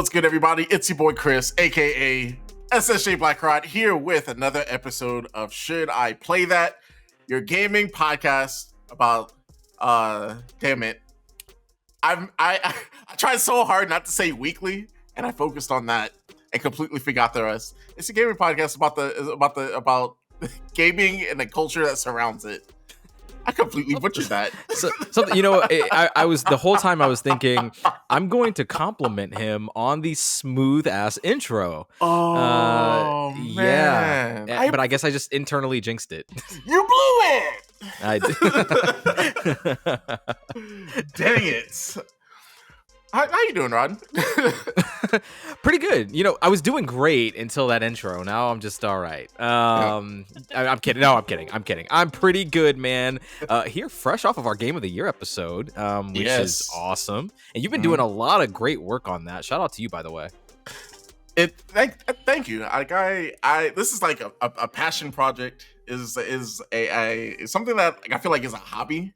What's good, everybody? It's your boy Chris, aka SSJ Blackrod, here with another episode of Should I Play That? Your gaming podcast about damn it. I tried so hard not to say weekly, and I focused on that and completely forgot the rest. It's a gaming podcast about gaming and the culture that surrounds it. I completely butchered that. So I was the whole time I was thinking I'm going to compliment him on the smooth ass intro. Oh man! Yeah, but I guess I just internally jinxed it. You blew it. I did. Dang it! How you doing, Rod? Pretty good. I was doing great until that intro. Now I'm just all right. I'm kidding. No, I'm kidding. I'm pretty good, man. Here, fresh off of our Game of the Year episode, which is awesome. And you've been doing a lot of great work on that. Shout out to you, by the way. Thank you. This is like a passion project. Is something that I feel like is a hobby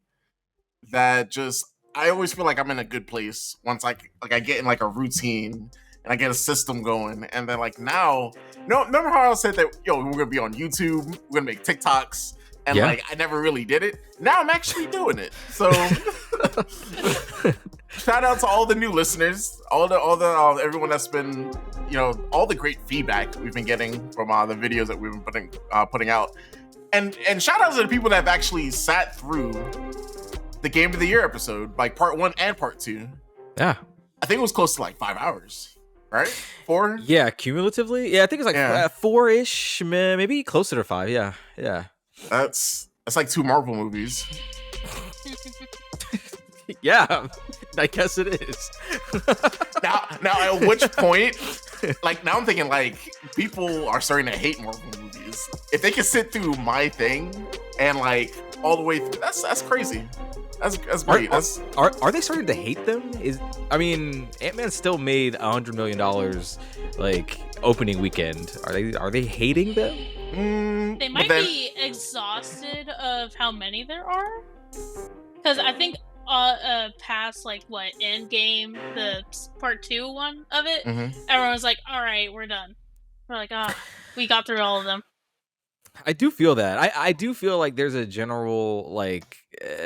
that just. I always feel like I'm in a good place once I get in like a routine and I get a system going. And then like now, remember how I said that, we're going to be on YouTube, we're going to make TikToks, and like I never really did it. Now I'm actually doing it. So shout out to all the new listeners, all the everyone that's been, all the great feedback we've been getting from the videos that we've been putting out. And shout out to the people that have actually sat through the Game of the Year episode, like part 1 and part 2. Yeah. I think it was close to like 5 hours, right? 4? Yeah, cumulatively. Yeah, I think it's like 4-ish, maybe closer to 5. Yeah. That's like 2 Marvel movies. Yeah, I guess it is. now at which point, like now I'm thinking like people are starting to hate Marvel movies. If they can sit through my thing and like all the way through, that's crazy. That's great. Are they starting to hate them? Ant-Man still made $100 million like opening weekend. Are they hating them? They might be exhausted of how many there are. Because I think past like Endgame, the part 2 one of it, everyone was like, all right, we're done. We're like, we got through all of them. I do feel that. I do feel like there's a general like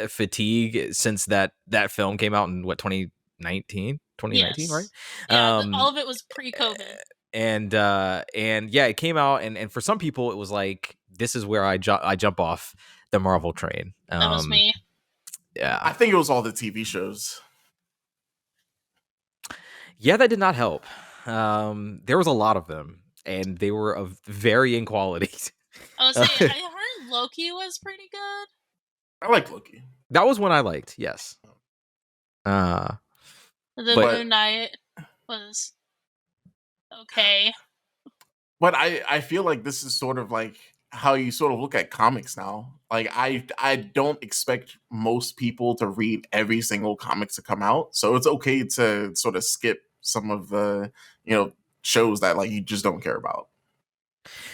fatigue since that film came out in 2019, yes. Right? Yeah, all of it was pre-COVID. And it came out, and for some people it was like, this is where I jump off the Marvel train. That was me. Yeah, I think it was all the TV shows. Yeah, that did not help. There was a lot of them, and they were of varying qualities. I was saying, I heard Loki was pretty good. I like Loki. That was one I liked, yes. The Moon Knight was okay. But I feel like this is sort of like how you sort of look at comics now. Like I don't expect most people to read every single comic to come out. So it's okay to sort of skip some of the, shows that like you just don't care about.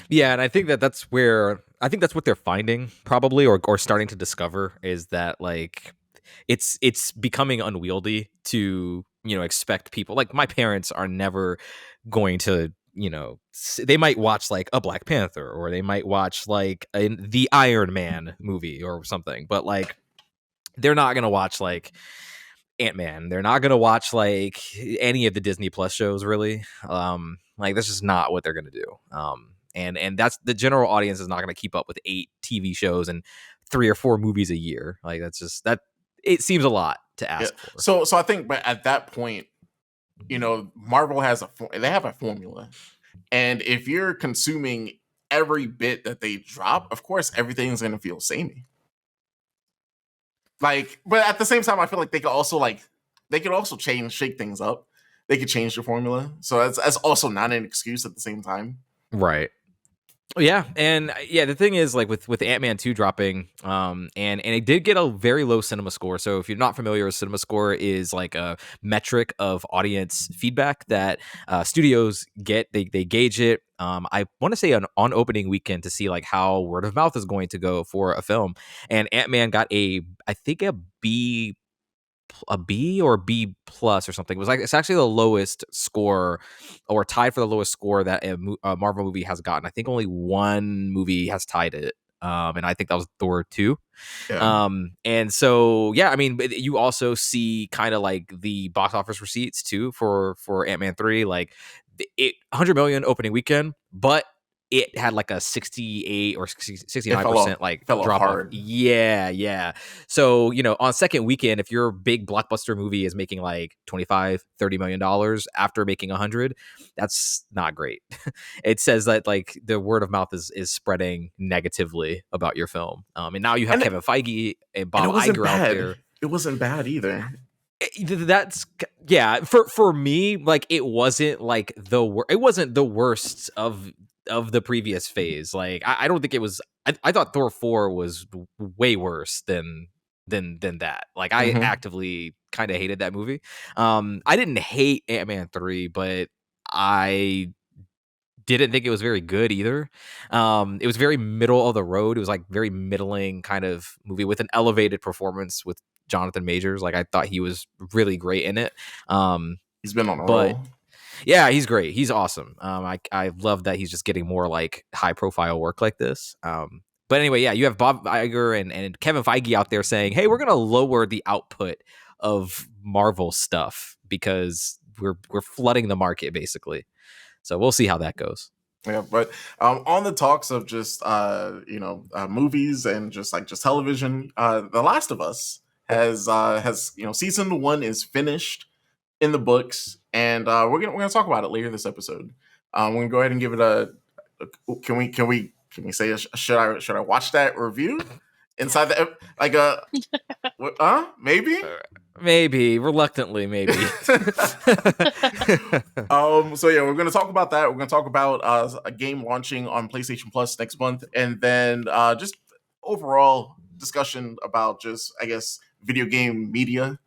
Yeah, and I think that's what they're finding probably, or starting to discover, is that like it's becoming unwieldy to expect people. Like my parents are never going to they might watch like a Black Panther, or they might watch like the Iron Man movie or something, but like they're not gonna watch like Ant-Man. They're not gonna watch like any of the Disney Plus shows, really. Like that's just not what they're gonna do. And that's the general audience is not going to keep up with 8 TV shows and 3 or 4 movies a year. Like that's just that. It seems a lot to ask for. So I think, but at that point, Marvel they have a formula, and if you're consuming every bit that they drop, of course everything's going to feel samey. Like, but at the same time, I feel like they could also shake things up. They could change the formula, so that's also not an excuse at the same time. Right. Yeah, and the thing is, like with Ant-Man 2 dropping, and it did get a very low cinema score. So if you're not familiar with cinema score, is like a metric of audience feedback that studios get. They gauge it. I want to say on opening weekend to see like how word of mouth is going to go for a film, and Ant-Man got I think a B+ a B or B plus or something. It was like it's actually the lowest score, or tied for the lowest score that a Marvel movie has gotten. I think only one movie has tied it, and I think that was Thor 2. Yeah. And so yeah, I mean, you also see kind of like the box office receipts too for Ant-Man 3, like 100 million opening weekend, but it had like a 68 or 69% like fell off drop off. hard. Yeah. So, on second weekend, if your big blockbuster movie is making like 25-30 million dollars after making 100, that's not great. It says that like the word of mouth is spreading negatively about your film. And now you have Kevin Feige and Bob Iger out there. It wasn't bad either. That's for me, like it wasn't like it wasn't the worst of the previous phase. Like I don't think it was. I thought Thor 4 was way worse than that. Like I actively kind of hated that movie. I didn't hate Ant-Man 3, but I didn't think it was very good either. It was very middle of the road. It was like very middling kind of movie with an elevated performance with Jonathan Majors. Like I thought he was really great in it. He's been on a roll. Yeah, he's great. He's awesome. I love that he's just getting more like high profile work like this. But anyway, yeah, you have Bob Iger and Kevin Feige out there saying, "Hey, we're gonna lower the output of Marvel stuff because we're flooding the market basically." So we'll see how that goes. Yeah, but on the talks of just movies and just television, The Last of Us has season 1 is finished in the books, and we're gonna talk about it later this episode. We're gonna go ahead and give it a can we say should I watch that review inside the maybe. Maybe reluctantly, maybe. So yeah, we're going to talk about that. We're going to talk about a game launching on PlayStation Plus next month, and then just overall discussion about just I guess video game media.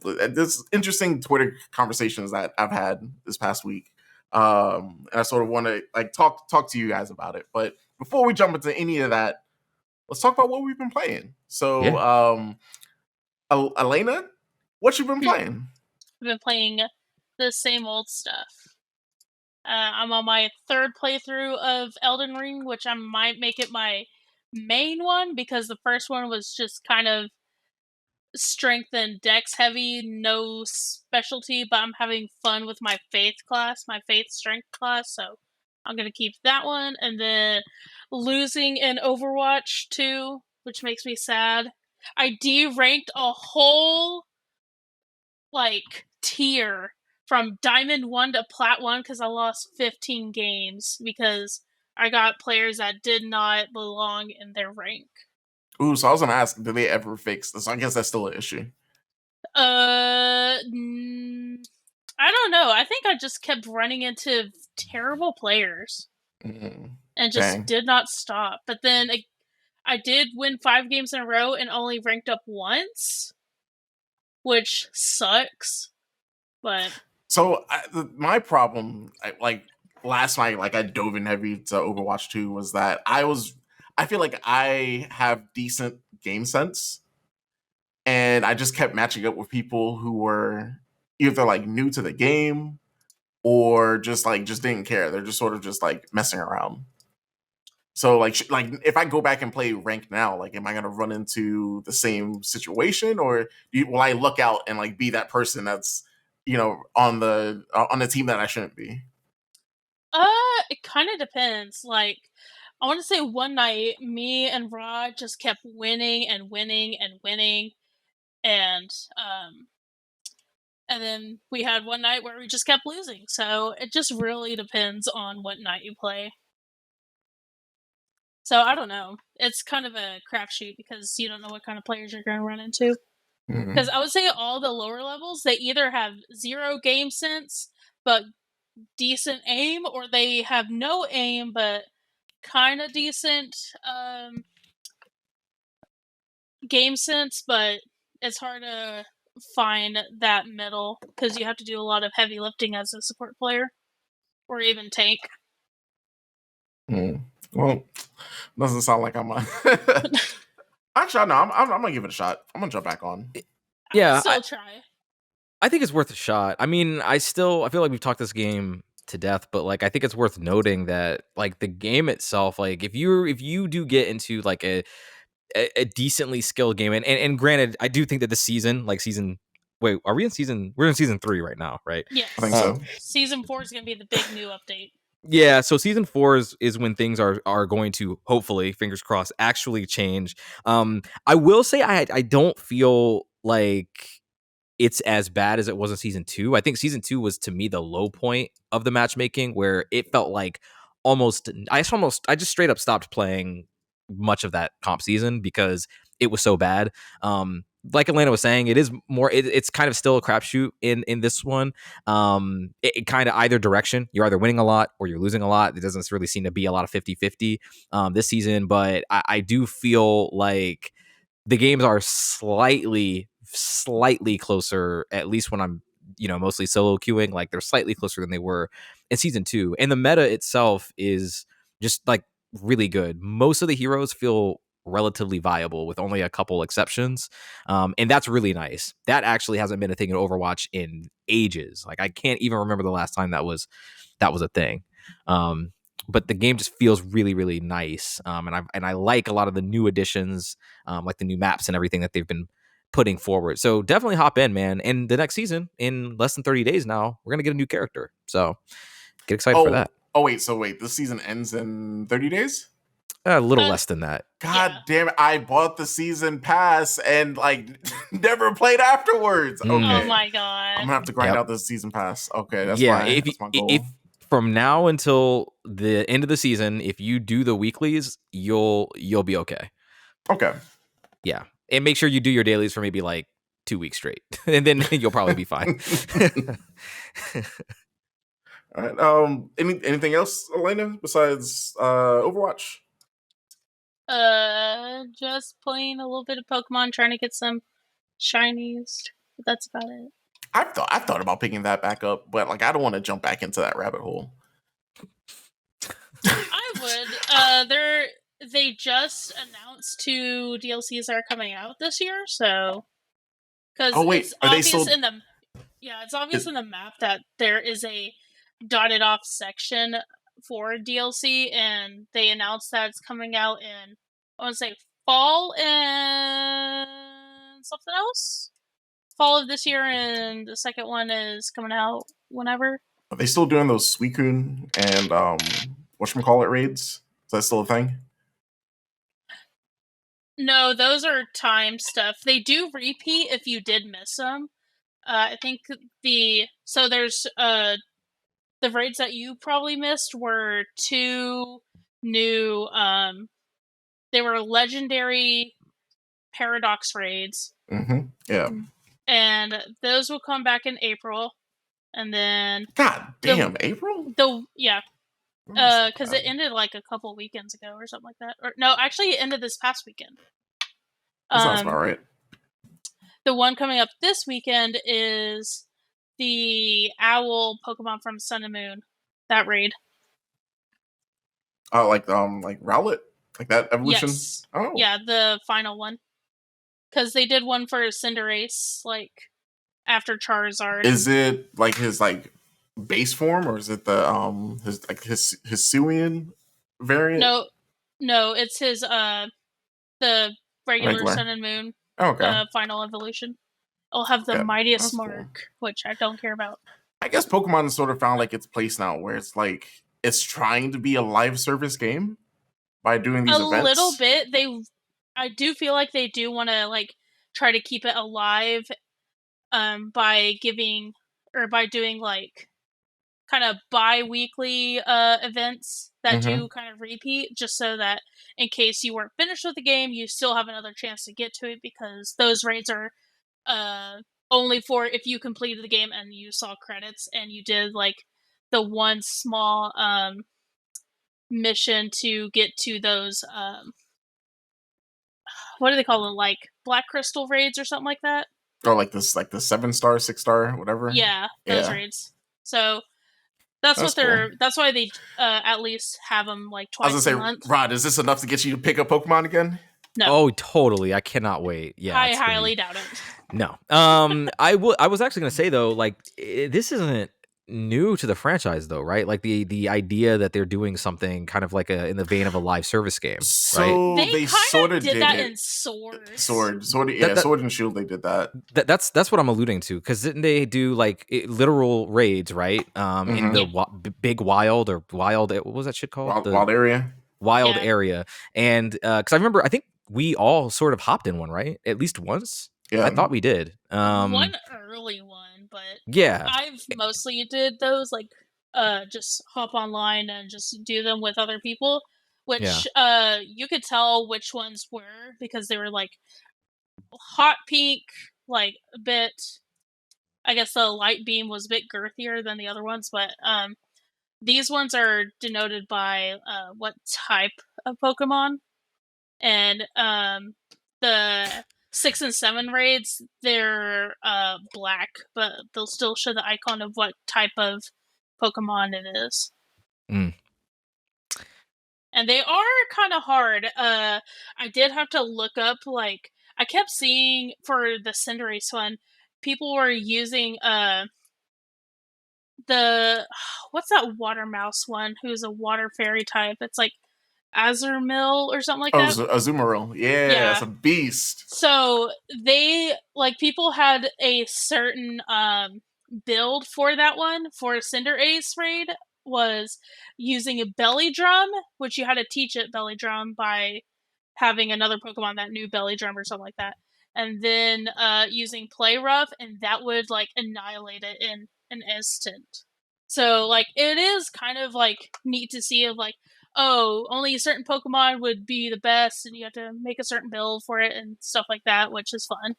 There's interesting Twitter conversations that I've had this past week, and I sort of want to like talk to you guys about it. But before we jump into any of that, let's talk about what we've been playing. So. Yeah. Alana, what you been playing? I've been playing the same old stuff. I'm on my third playthrough of Elden Ring, which I might make it my main one because the first one was just kind of strength and dex heavy, no specialty, but I'm having fun with my faith strength class, so I'm going to keep that one. And then losing in Overwatch 2, which makes me sad. I deranked a whole tier from Diamond 1 to Plat 1 because I lost 15 games because I got players that did not belong in their rank. Ooh, so I was gonna ask, did they ever fix this? I guess that's still an issue. I don't know. I think I just kept running into terrible players and just did not stop. But then I did win 5 games in a row and only ranked up once, which sucks. But so my problem, last night, I dove in heavy to Overwatch 2, was that I feel like I have decent game sense, and I just kept matching up with people who were either new to the game or just didn't care. They're just sort of just messing around. So if I go back and play ranked now, am I gonna run into the same situation, or will I look out and be that person that's on the team that I shouldn't be? It kind of depends. I want to say one night, me and Rod just kept winning and winning and winning, and then we had one night where we just kept losing. So it just really depends on what night you play. So I don't know. It's kind of a crapshoot because you don't know what kind of players you're going to run into. Because I would say all the lower levels, they either have zero game sense but decent aim, or they have no aim but kind of decent game sense, but it's hard to find that middle because you have to do a lot of heavy lifting as a support player or even tank. Well, doesn't sound like I'm on. Actually, no, I'm gonna give it a shot. I'm gonna jump back on. Yeah, Still try. I think it's worth a shot. I mean, I feel like we've talked this game to death, but like I think it's worth noting that like the game itself, like if you do get into like a decently skilled game, and granted, I do think that this season, like wait, are we in season? We're in season 3 right now, right? Yes. I think so. Season 4 is gonna be the big new update. Yeah, so season 4 is when things are going to hopefully, fingers crossed, actually change. I will say I don't feel like it's as bad as it was in season 2. I think season 2 was to me the low point of the matchmaking, where it felt like I just straight up stopped playing much of that comp season because it was so bad. Like Alana was saying, it is more. It's kind of still a crapshoot in this one. It kind of either direction. You're either winning a lot or you're losing a lot. It doesn't really seem to be a lot of 50-50 this season, but I do feel like the games are slightly closer, at least when I'm mostly solo queuing. Like they're slightly closer than they were in season 2, and the meta itself is just like really good. Most of the heroes feel relatively viable with only a couple exceptions, and that's really nice. That actually hasn't been a thing in Overwatch in ages. Like I can't even remember the last time that was a thing. But the game just feels really, really nice, and I like a lot of the new additions, like the new maps and everything that they've been putting forward. So definitely hop in, man. And the next season, in less than 30 days now, we're gonna get a new character. So get excited for that. Oh wait, this season ends in 30 days? A little less than that. God damn it! I bought the season pass and like never played afterwards. Okay. Oh my god! I'm gonna have to grind out the season pass. Okay, that's that's my goal. If from now until the end of the season, if you do the weeklies, you'll be okay. Okay. Yeah, and make sure you do your dailies for maybe like 2 weeks straight, and then you'll probably be fine. All right. Anything else, Elena, besides Overwatch? Just playing a little bit of Pokemon, trying to get some shinies. But that's about it. I've thought about picking that back up, but like I don't want to jump back into that rabbit hole. I would. They just announced 2 DLCs that are coming out this year, so because it's obvious in the it's obvious in the map that there is a dotted off section for DLC, and they announced that it's coming out in, I want to say, fall and something else. Fall of this year, and the second one is coming out whenever. Are they still doing those Suicune and whatchamacallit raids? Is that still a thing? No, those are time stuff. They do repeat if you did miss them. I think there's the raids that you probably missed were 2 new they were legendary Paradox raids. Mm-hmm. Yeah. And those will come back in April. And then God damn, April? Because it ended like a couple weekends ago or something like that. Or no, actually it ended this past weekend. That sounds about right. The one coming up this weekend is the owl Pokemon from Sun and Moon. That raid. Oh, like Rowlet? Like that evolution? Yes. Oh. Yeah, the final one. Because they did one for Cinderace, like, after Charizard. Is it like his like base form, or is it the his Hisuian variant? No, it's his the regular Sun and Moon final evolution. It'll have the mightiest mark, which I don't care about. I guess Pokemon has sort of found like its place now, where it's like it's trying to be a live service game by doing these events. A little bit. I do feel like they do want to like try to keep it alive, by doing like kind of bi-weekly events that do kind of repeat, just so that in case you weren't finished with the game, you still have another chance to get to it, because those raids are only for if you completed the game and you saw credits and you did like the one small mission to get to those what do they call them, like Black Crystal raids or something like that, or like this, like the 7-star, 6-star, whatever. Those raids. So that's why they at least have them like twice a month. Rod, is this enough to get you to pick up Pokemon again? No. Oh, totally. I cannot wait. Yeah, I highly doubt it. No. I was actually gonna say though, like this isn't new to the franchise though, right? Like the idea that they're doing something kind of like in the vein of a live service game, So right? They sort of did that it. in Sword. Sword and Shield. They did that. That's what I'm alluding to, because didn't they do like literal raids, right? In the big wild or wild, what was that shit called? Wild area. Wild area, and because I remember, I think we all sort of hopped in one, right? At least once. Yeah, I thought we did. One early one, but yeah, I've mostly did those like just hop online and just do them with other people, which you could tell which ones were because they were like hot pink, like a bit. I guess the light beam was a bit girthier than the other ones, but these ones are denoted by what type of Pokemon, and the 6 and 7 raids, they're black, but they'll still show the icon of what type of Pokemon it is. And they are kind of hard. I did have to look up, like, I kept seeing for the Cinderace one, people were using the what's that water mouse one who's a water fairy type? It's like Azumarill or something like that. Azumarill. Yeah, it's a beast. So they, like, people had a certain build for that one. For Cinderace raid was using a belly drum, which you had to teach it belly drum by having another Pokemon that knew belly drum or something like that. And then using Play Rough, and that would like annihilate it in an instant. So like it is kind of like neat to see of like, oh, only a certain Pokemon would be the best, and you have to make a certain build for it and stuff like that, which is fun.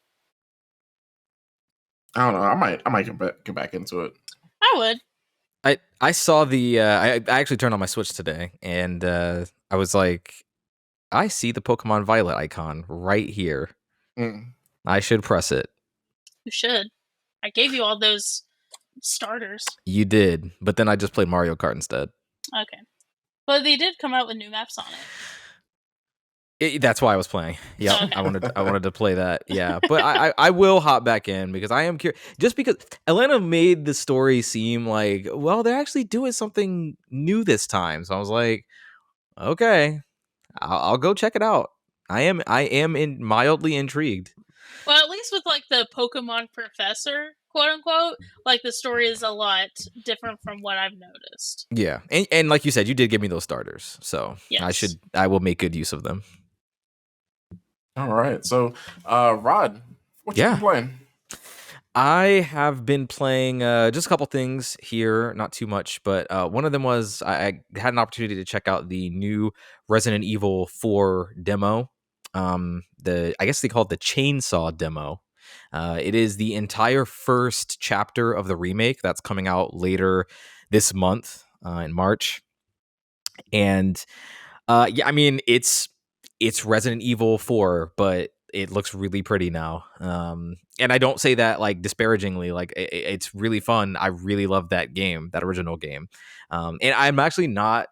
I don't know. I might get back into it. I would. I saw the I actually turned on my Switch today, and I was like, I see the Pokemon Violet icon right here. I should press it. You should. I gave you all those starters. You did, but then I just played Mario Kart instead. Okay. But they did come out with new maps on it. That's why I was playing. Yeah, okay. I wanted to play that. Yeah, but I will hop back in because I am curious. Just because Alana made the story seem like, well, they're actually doing something new this time. So I was like, okay, I'll go check it out. I am mildly intrigued. Well, at least with like the Pokemon Professor, quote unquote, like the story is a lot different from what I've noticed. Yeah, and like you said, you did give me those starters, so yes. I will make good use of them. All right, so Rod, what you been playing? I have been playing just a couple things here, not too much, but one of them was I had an opportunity to check out the new Resident Evil 4 demo. I guess they call it the Chainsaw demo. It is the entire first chapter of the remake that's coming out later this month in March, and yeah, I mean it's Resident Evil 4, but it looks really pretty now. And I don't say that like disparagingly. Like it's really fun. I really love that game, that original game. And I'm actually not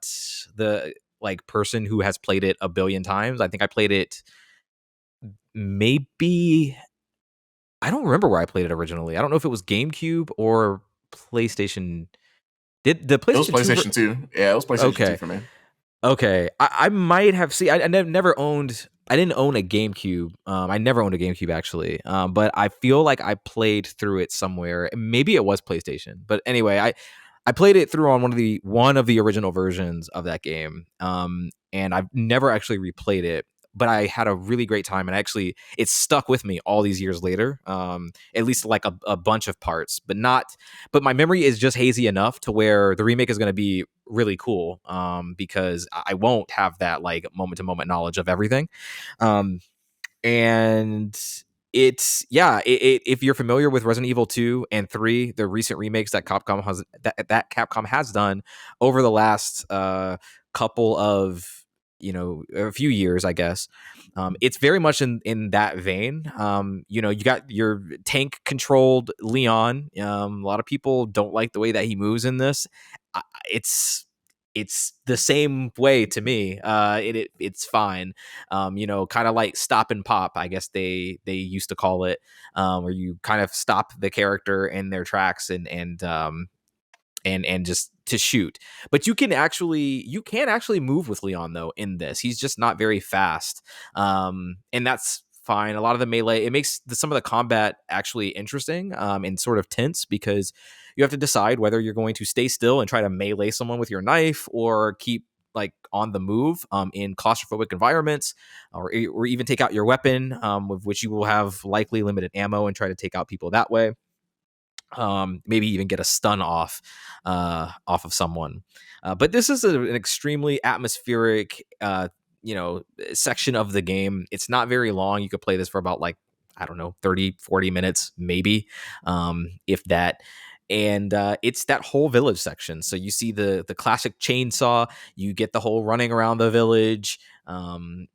the like person who has played it a billion times. I think I played it maybe. I don't remember where I played it originally. I don't know if it was GameCube or PlayStation. Did the PlayStation? It was PlayStation 2. Yeah, it was PlayStation 2 for me. Okay, I might have seen. I never owned. I didn't own a GameCube. I never owned a GameCube actually. But I feel like I played through it somewhere. Maybe it was PlayStation. But anyway, I played it through on one of the original versions of that game. And I've never actually replayed it. But I had a really great time, and actually, it stuck with me all these years later. At least like a bunch of parts, but my memory is just hazy enough to where the remake is going to be really cool. Because I won't have that like moment to moment knowledge of everything. And it's if you're familiar with Resident Evil 2 and 3, the recent remakes that Capcom has done over the last couple of a few years, I guess. It's very much in that vein. You got your tank controlled Leon. A lot of people don't like the way that he moves in this. It's it's the same way to me. It's fine. Kind of like stop and pop, I guess they used to call it, where you kind of stop the character in their tracks and just to shoot. But you can actually move with Leon though in this. He's just not very fast. And that's fine. A lot of the melee, it makes some of the combat actually interesting and sort of tense, because you have to decide whether you're going to stay still and try to melee someone with your knife, or keep like on the move in claustrophobic environments, or even take out your weapon, with which you will have likely limited ammo, and try to take out people that way. Maybe even get a stun off of someone. But this is an extremely atmospheric section of the game. It's not very long. You could play this for about, like, I don't know, 30-40 minutes maybe, if that. And it's that whole village section. So you see the classic chainsaw. You get the whole running around the village, trying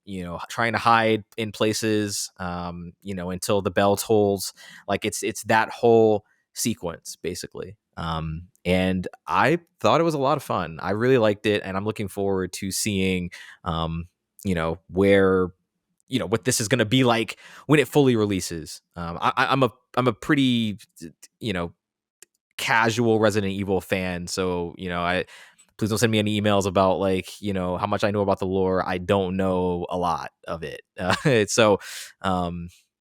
to hide in places, until the bell tolls. Like it's that whole sequence basically. And I thought it was a lot of fun. I really liked it, and I'm looking forward to seeing where what this is going to be like when it fully releases. I'm a pretty casual Resident Evil fan, so I please don't send me any emails about like how much I know about the lore. I don't know a lot of it. So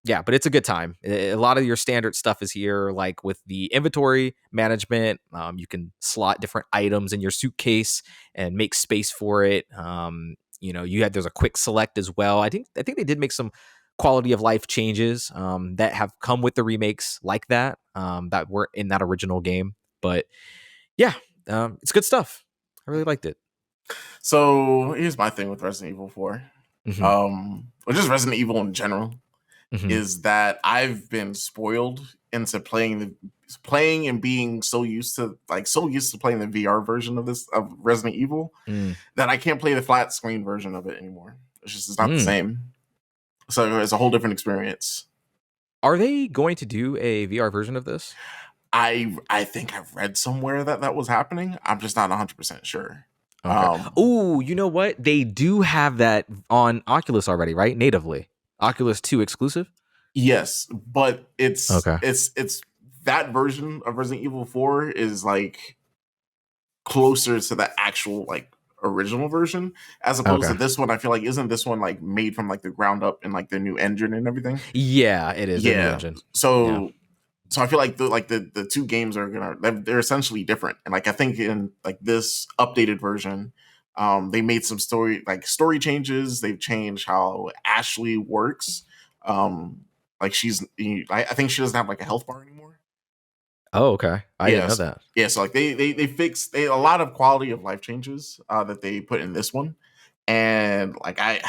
yeah, but it's a good time. A lot of your standard stuff is here, like with the inventory management. You can slot different items in your suitcase and make space for it. There's a quick select as well. I think they did make some quality of life changes that have come with the remakes like that, that weren't in that original game. But yeah, it's good stuff. I really liked it. So here's my thing with Resident Evil 4, or just Resident Evil in general, is that I've been spoiled into playing and being so used to playing the VR version of Resident Evil that I can't play the flat screen version of it anymore. It's not the same. So it's a whole different experience. Are they going to do a VR version of this? I think I've read somewhere that was happening. I'm just not 100% sure. Okay. Oh, you know what? They do have that on Oculus already, right? Natively. Oculus 2 exclusive? Yes, but it's that version of Resident Evil 4 is like closer to the actual like original version, as opposed to this one. I feel like, isn't this one like made from like the ground up and like the new engine and everything? Yeah, it is. Yeah. Engine. So I feel like the two games they're essentially different. And like I think in like this updated version, they made some story changes. They've changed how Ashley works. Like I think she doesn't have like a health bar anymore. Oh, okay. I didn't know that. Yeah, so like they fixed a lot of quality of life changes that they put in this one. And like I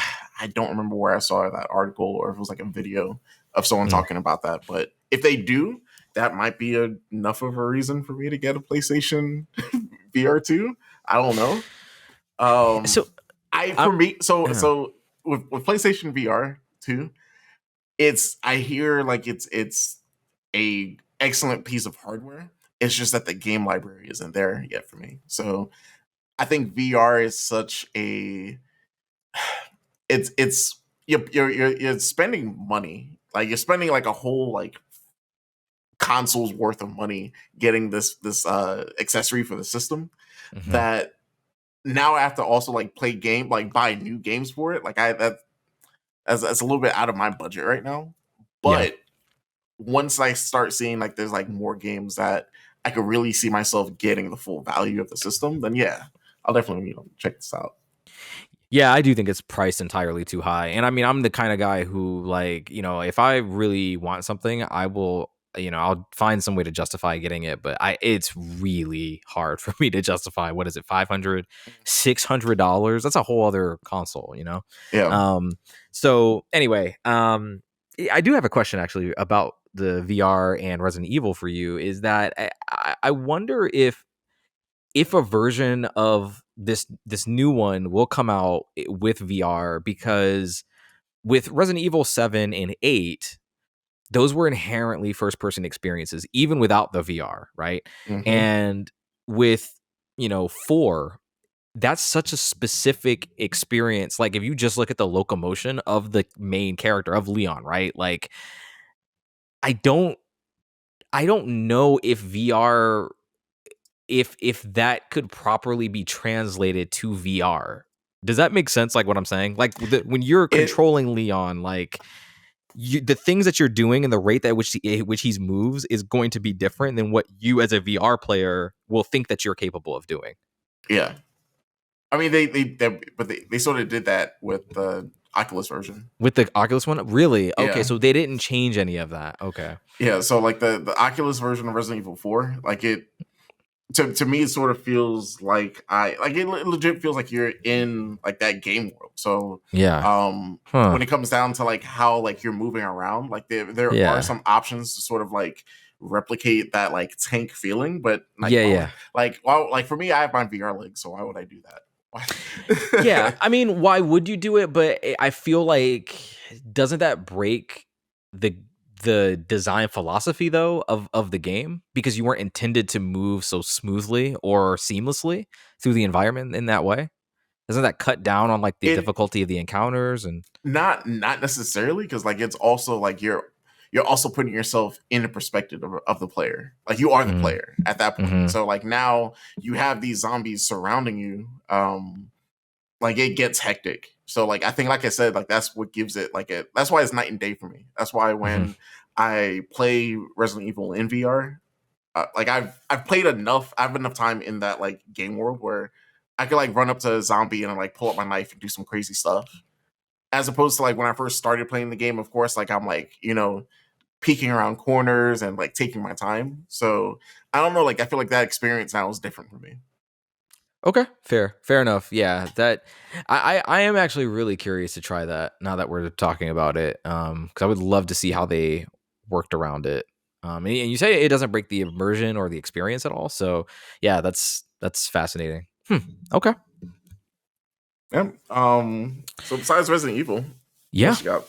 don't remember where I saw that article, or if it was like a video of someone talking about that. But if they do, that might be enough of a reason for me to get a PlayStation VR 2. I don't know. So with PlayStation VR 2, I hear like it's a excellent piece of hardware. It's just that the game library isn't there yet for me. So I think VR is such a you're spending money. Like you're spending like a whole like console's worth of money getting this accessory for the system, that now I have to also like buy new games for it. Like that's a little bit out of my budget right now. But once I start seeing like there's like more games that I could really see myself getting the full value of the system, then yeah, I'll definitely check this out. Yeah, I do think it's priced entirely too high. And I mean, I'm the kind of guy who, like, if I really want something, I will, I'll find some way to justify getting it. But it's really hard for me to justify, what is it, $500, $600? That's a whole other console, Yeah. So anyway, I do have a question actually about the VR and Resident Evil for you, is that I wonder if a version of this new one will come out with VR, because with Resident Evil 7 and 8, those were inherently first person experiences even without the VR, right? And with 4, that's such a specific experience. Like if you just look at the locomotion of the main character of Leon, right? Like I don't know if VR if that could properly be translated to VR. Does that make sense? Like what I'm saying? Like when you're controlling Leon, like the things that you're doing and the rate at which he moves is going to be different than what you as a VR player will think that you're capable of doing. Yeah. I mean, they sort of did that with the Oculus version. With the Oculus one? Really? Yeah. Okay, so they didn't change any of that. Okay. Yeah, so like the Oculus version of Resident Evil 4, like it to me it sort of feels like it legit feels like you're in like that game world. So yeah. When it comes down to like how like you're moving around, like there are some options to sort of like replicate that like tank feeling, but like like for me, I have my VR legs, so why would I do that? Yeah, I mean, why would you do it? But I feel like doesn't that break the design philosophy though of the game, because you weren't intended to move so smoothly or seamlessly through the environment in that way? Doesn't that cut down on like the difficulty of the encounters? And not necessarily, because like it's also like you're also putting yourself in the perspective of the player. Like you are the player at that point. Mm-hmm. So like now you have these zombies surrounding you. Like it gets hectic. So like I think, like I said, like that's what gives it like that's why it's night and day for me. That's why when I play Resident Evil in VR, like I've played enough. I have enough time in that like game world where I could like run up to a zombie and like pull up my knife and do some crazy stuff. As opposed to like when I first started playing the game, of course, like I'm like, peeking around corners and like taking my time. So I don't know, like I feel like that experience now is different for me. Okay, fair enough. Yeah, that I am actually really curious to try that now that we're talking about it, because I would love to see how they worked around it. And you say it doesn't break the immersion or the experience at all. So yeah, that's fascinating. Okay. Yeah. So besides Resident Evil, yeah. What you got?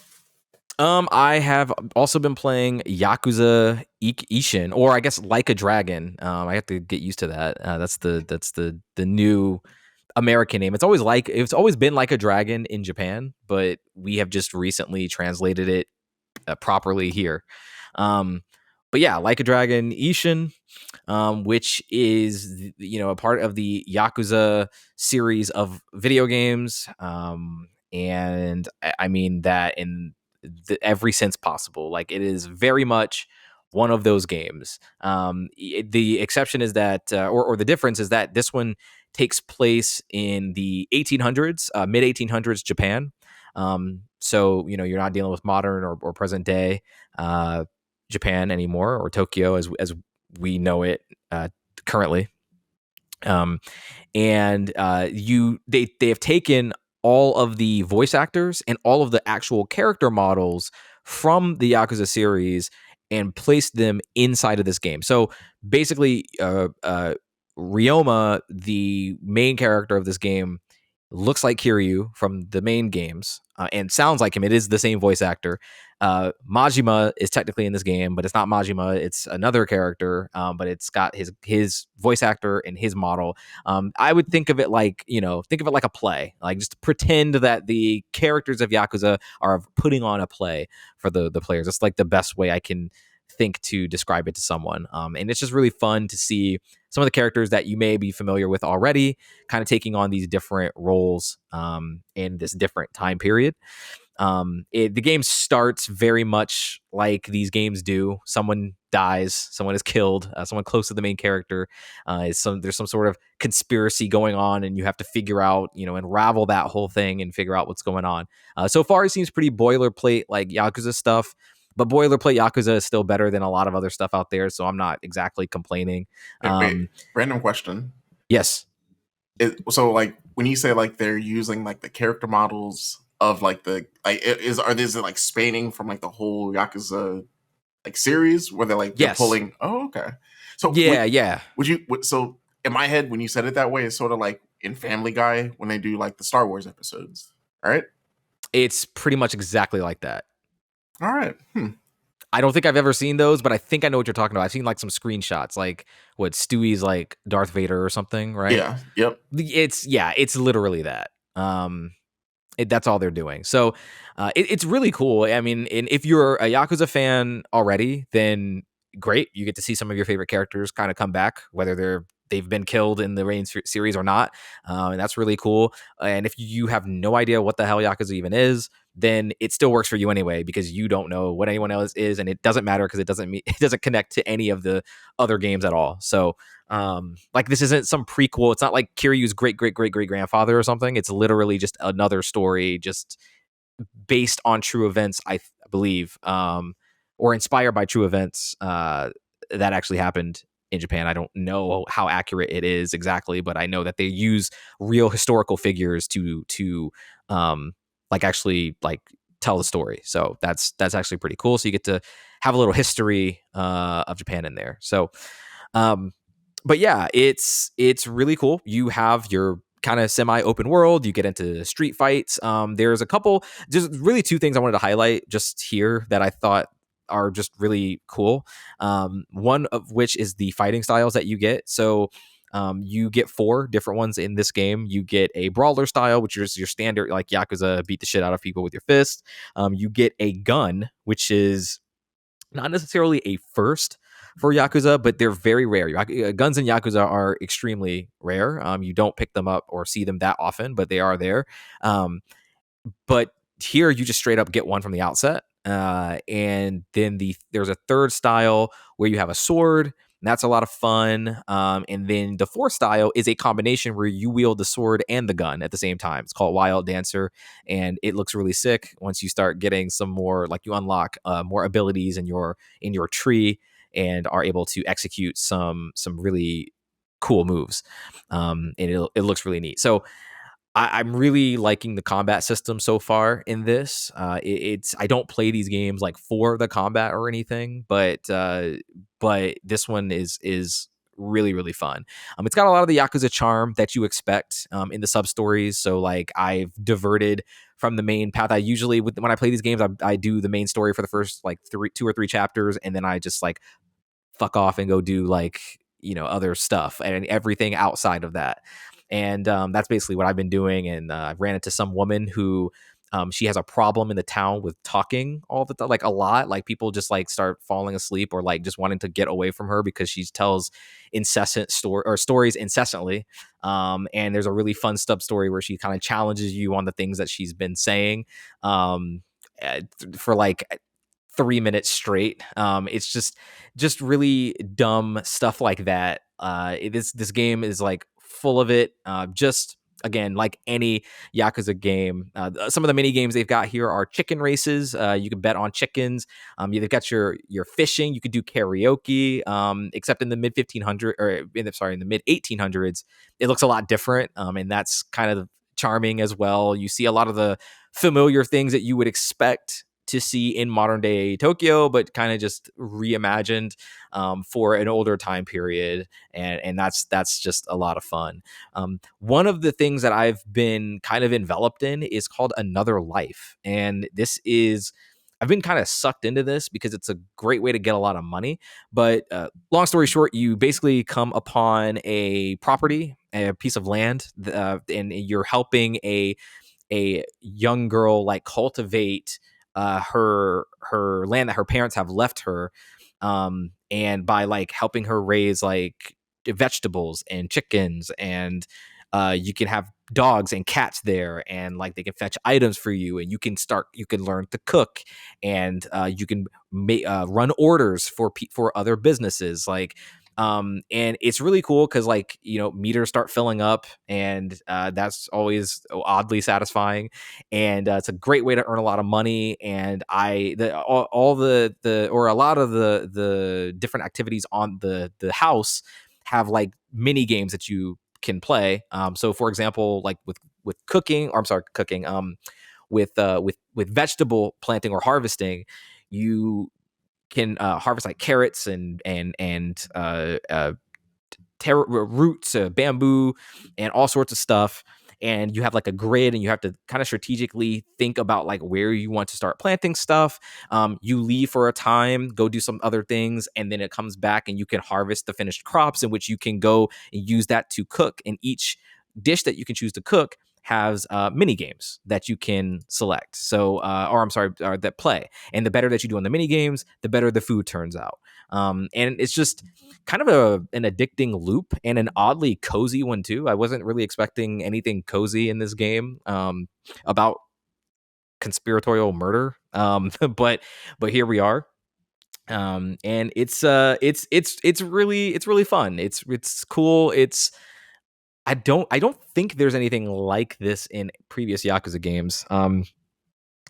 I have also been playing Yakuza Ishin, or I guess Like a Dragon. I have to get used to that. That's the new American name. It's always been Like a Dragon in Japan, but we have just recently translated it properly here. But yeah, Like a Dragon Ishin, which is a part of the Yakuza series of video games. And I mean that in every sense possible. Like it is very much one of those games. The exception is that, or the difference is that this one takes place in the 1800s, mid 1800s Japan. So you're not dealing with modern or present day Japan anymore, or Tokyo as we know it currently. And they have taken all of the voice actors and all of the actual character models from the Yakuza series and placed them inside of this game. So basically, Ryoma, the main character of this game, looks like Kiryu from the main games and sounds like him. It is the same voice actor. Majima is technically in this game, but it's not Majima. It's another character, but it's got his voice actor and his model. I would think of it like a play. Like just pretend that the characters of Yakuza are putting on a play for the players. It's like the best way I can think to describe it to someone. And it's just really fun to see some of the characters that you may be familiar with already kind of taking on these different roles in this different time period. The game starts very much like these games do. Someone dies, someone is killed, someone close to the main character. There's some sort of conspiracy going on, and you have to figure out, unravel that whole thing and figure out what's going on. So far, it seems pretty boilerplate like Yakuza stuff. But boilerplate Yakuza is still better than a lot of other stuff out there, so I'm not exactly complaining. Wait, random question. Yes. So, like, when you say like they're using like the character models of like are these like spanning from like the whole Yakuza like series where they're like they're pulling? Oh, okay. So yeah. So in my head, when you said it that way, it's sort of like in Family Guy when they do like the Star Wars episodes, right? It's pretty much exactly like that. All right. I don't think I've ever seen those, but I think I know what you're talking about. I've seen like some screenshots, like what Stewie's like Darth Vader or something, right? Yeah. Yep. It's literally that. That's all they're doing. So it's really cool. I mean, and if you're a Yakuza fan already, then great. You get to see some of your favorite characters kind of come back, whether they've been killed in the Reign series or not. And that's really cool. And if you have no idea what the hell Yakuza even is, then it still works for you anyway, because you don't know what anyone else is, and it doesn't matter because it doesn't connect to any of the other games at all. So like this isn't some prequel. It's not like Kiryu's great grandfather or something. It's literally just another story, just based on true events, I believe, or inspired by true events that actually happened in Japan. I don't know how accurate it is exactly, but I know that they use real historical figures to like actually like tell the story. So that's actually pretty cool. So you get to have a little history of Japan in there. So but yeah, it's really cool. You have your kind of semi-open world. You get into street fights. There's a couple, just really two things I wanted to highlight just here that I thought are just really cool. One of which is the fighting styles that you get. So you get 4 different ones in this game. You get a brawler style, which is your standard, like Yakuza, beat the shit out of people with your fist. You get a gun, which is not necessarily a first for Yakuza, but they're very rare. Guns in Yakuza are extremely rare. You don't pick them up or see them that often, but they are there. But here you just straight up get one from the outset. And then there's a third style where you have a sword. And that's a lot of fun. And then the fourth style is a combination where you wield the sword and the gun at the same time. It's called Wild Dancer, and it looks really sick once you start getting some more, like you unlock more abilities in your tree and are able to execute some really cool moves. And it looks really neat. So I'm really liking the combat system so far in this. I don't play these games like for the combat or anything, but this one is really fun. It's got a lot of the Yakuza charm that you expect in the sub stories. So like I've diverted from the main path. I usually when I play these games, I do the main story for the first like 2 or 3 chapters, and then I just like fuck off and go do like other stuff and everything outside of that. And that's basically what I've been doing. And I ran into some woman who she has a problem in the town with talking all the time, like a lot. Like people just like start falling asleep or like just wanting to get away from her because she tells incessant stories incessantly. And there's a really fun sub story where she kind of challenges you on the things that she's been saying for like 3 minutes straight. It's just really dumb stuff like that. This game is like full of it. Just again, like any Yakuza game, some of the mini games they've got here are chicken races. You can bet on chickens. They've got your fishing. You could do karaoke. Except in the mid 1500 or in the mid 1800s, it looks a lot different. And that's kind of charming as well. You see a lot of the familiar things that you would expect to see in modern day Tokyo, but kind of just reimagined for an older time period, and that's just a lot of fun. One of the things that I've been kind of enveloped in is called Another Life, and this is I've been kind of sucked into this because it's a great way to get a lot of money. But long story short, you basically come upon a property, a piece of land, and you're helping a young girl like cultivate her land that her parents have left her, and by like helping her raise like vegetables and chickens, and you can have dogs and cats there, and like they can fetch items for you, and you can learn to cook, and you can run orders for other businesses, like and it's really cool because like meters start filling up, and that's always oddly satisfying, and it's a great way to earn a lot of money. And all the or a lot of the different activities on the house have like mini games that you can play. So for example, like with cooking, or I'm sorry, cooking, with vegetable planting or harvesting, you can harvest like carrots and roots, bamboo, and all sorts of stuff. and you have like a grid, and you have to kind of strategically think about like where you want to start planting stuff. You leave for a time, go do some other things, and then it comes back, and you can harvest the finished crops, in which you can go and use that to cook. And each dish that you can choose to cook has mini games that you can select. So, that play. And the better that you do on the mini games, the better the food turns out. And it's just kind of an addicting loop, and an oddly cozy one too. I wasn't really expecting anything cozy in this game about conspiratorial murder, but here we are. And it's really fun. It's cool. I don't think there's anything like this in previous Yakuza games.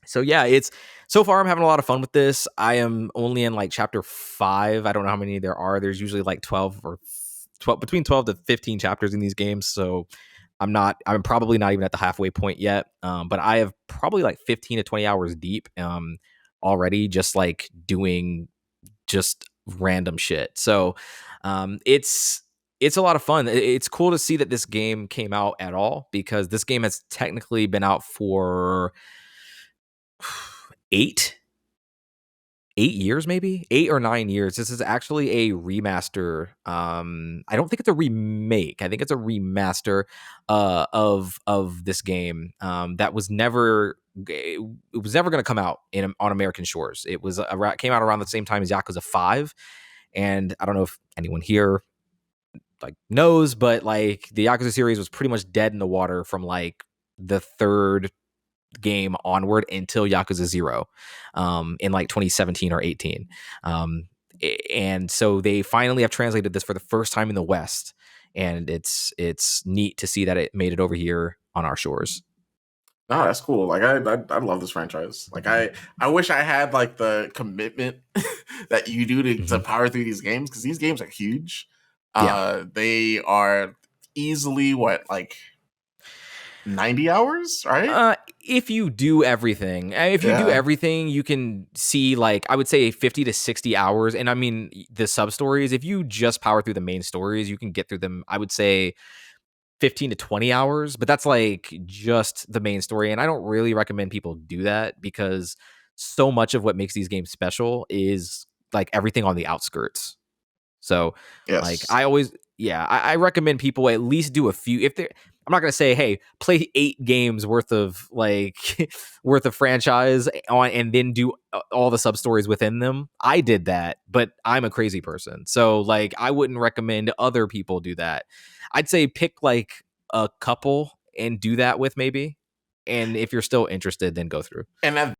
So yeah, so far I'm having a lot of fun with this. I am only in like chapter 5. I don't know how many there are. There's usually like 12 between 12 to 15 chapters in these games. So I'm probably not even at the halfway point yet. But I have probably like 15 to 20 hours deep already, just like doing just random shit. So it's a lot of fun. It's cool to see that this game came out at all, because this game has technically been out for 8 years, maybe 8 or 9 years. This is actually a remaster. I don't think it's a remake. I think it's a remaster of this game that was never it was never going to come out on American shores. It came out around the same time as Yakuza 5, and I don't know if anyone here like knows, but like the Yakuza series was pretty much dead in the water from like the third game onward until Yakuza 0 in like 2017 or 18. And so they finally have translated this for the first time in the West, and it's neat to see that it made it over here on our shores. No, that's cool. Like I love this franchise. Like I wish I had like the commitment that you do to power through these games, because these games are huge. They are easily like 90 hours, right? If you do everything, you can see like, I would say 50 to 60 hours. And I mean, the sub stories, if you just power through the main stories, you can get through them, I would say 15 to 20 hours, but that's like just the main story. And I don't really recommend people do that, because so much of what makes these games special is like everything on the outskirts. So like I recommend people at least do a few. I'm not going to say, hey, play 8 games worth of franchise on, and then do all the sub stories within them. I did that, but I'm a crazy person. So like, I wouldn't recommend other people do that. I'd say pick like a couple and do that with, maybe. And if you're still interested, then go through. And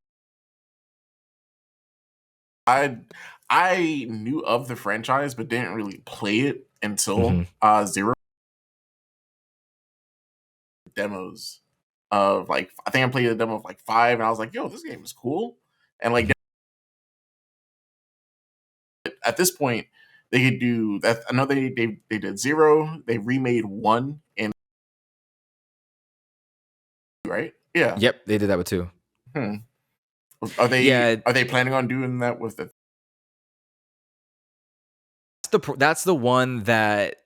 I knew of the franchise, but didn't really play it until 0. Demos of like, I think I played a demo of like 5, and I was like, yo, this game is cool. And like at this point, they could do that. I know they did 0. They remade 1, and right? Yeah. Yep, they did that with 2. Are they planning on doing that with the? That's the one that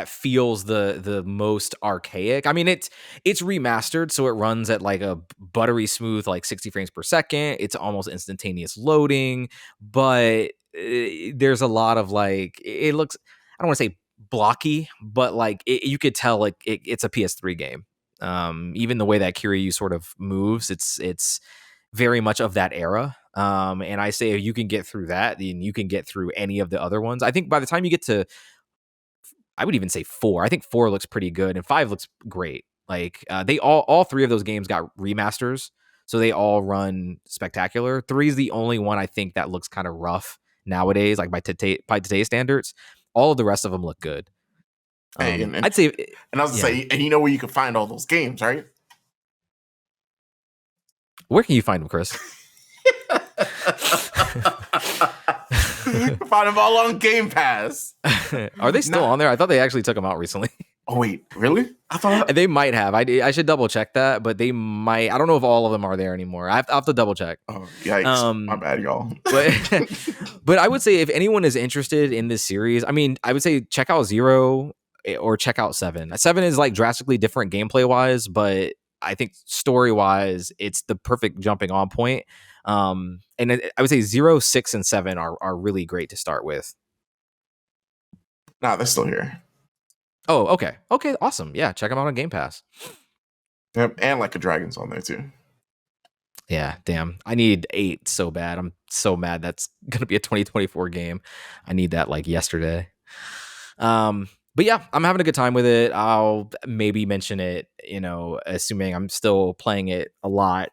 feels the most archaic. I mean, it's remastered, so it runs at like a buttery smooth like 60 frames per second. It's almost instantaneous loading, but there's a lot of like, it looks, I don't want to say blocky, but like you could tell like it's a PS3 game. Even the way that Kiryu sort of moves, it's very much of that era. And I say if you can get through that, then you can get through any of the other ones. I think by the time you get to, I would even say 4. I think 4 looks pretty good, and 5 looks great. Like they all 3 of those games got remasters, so they all run spectacular. 3 is the only one I think that looks kind of rough nowadays, like by today's standards. All of the rest of them look good. I'd say, and I was gonna say, and you know where you can find all those games, right? Where can you find them, Chris? Find them all on Game Pass. Are they still on there? I thought they actually took them out recently. Oh wait, really? I thought they might have. I should double check that, but they might. I don't know if all of them are there anymore. I'll have to double check. Oh yikes! My bad, y'all. But I would say if anyone is interested in this series, I mean, I would say check out 0. or check out 7. 7 is like drastically different gameplay wise, but I think story wise, it's the perfect jumping on point. And I would say 0, 6, and 7 are really great to start with. Nah, they're still here. Oh, okay. Okay, awesome. Yeah, check them out on Game Pass. Yep, and Like a Dragon's on there too. Yeah, damn. I need 8 so bad. I'm so mad that's gonna be a 2024 game. I need that like yesterday. But yeah, I'm having a good time with it. I'll maybe mention it, assuming I'm still playing it a lot.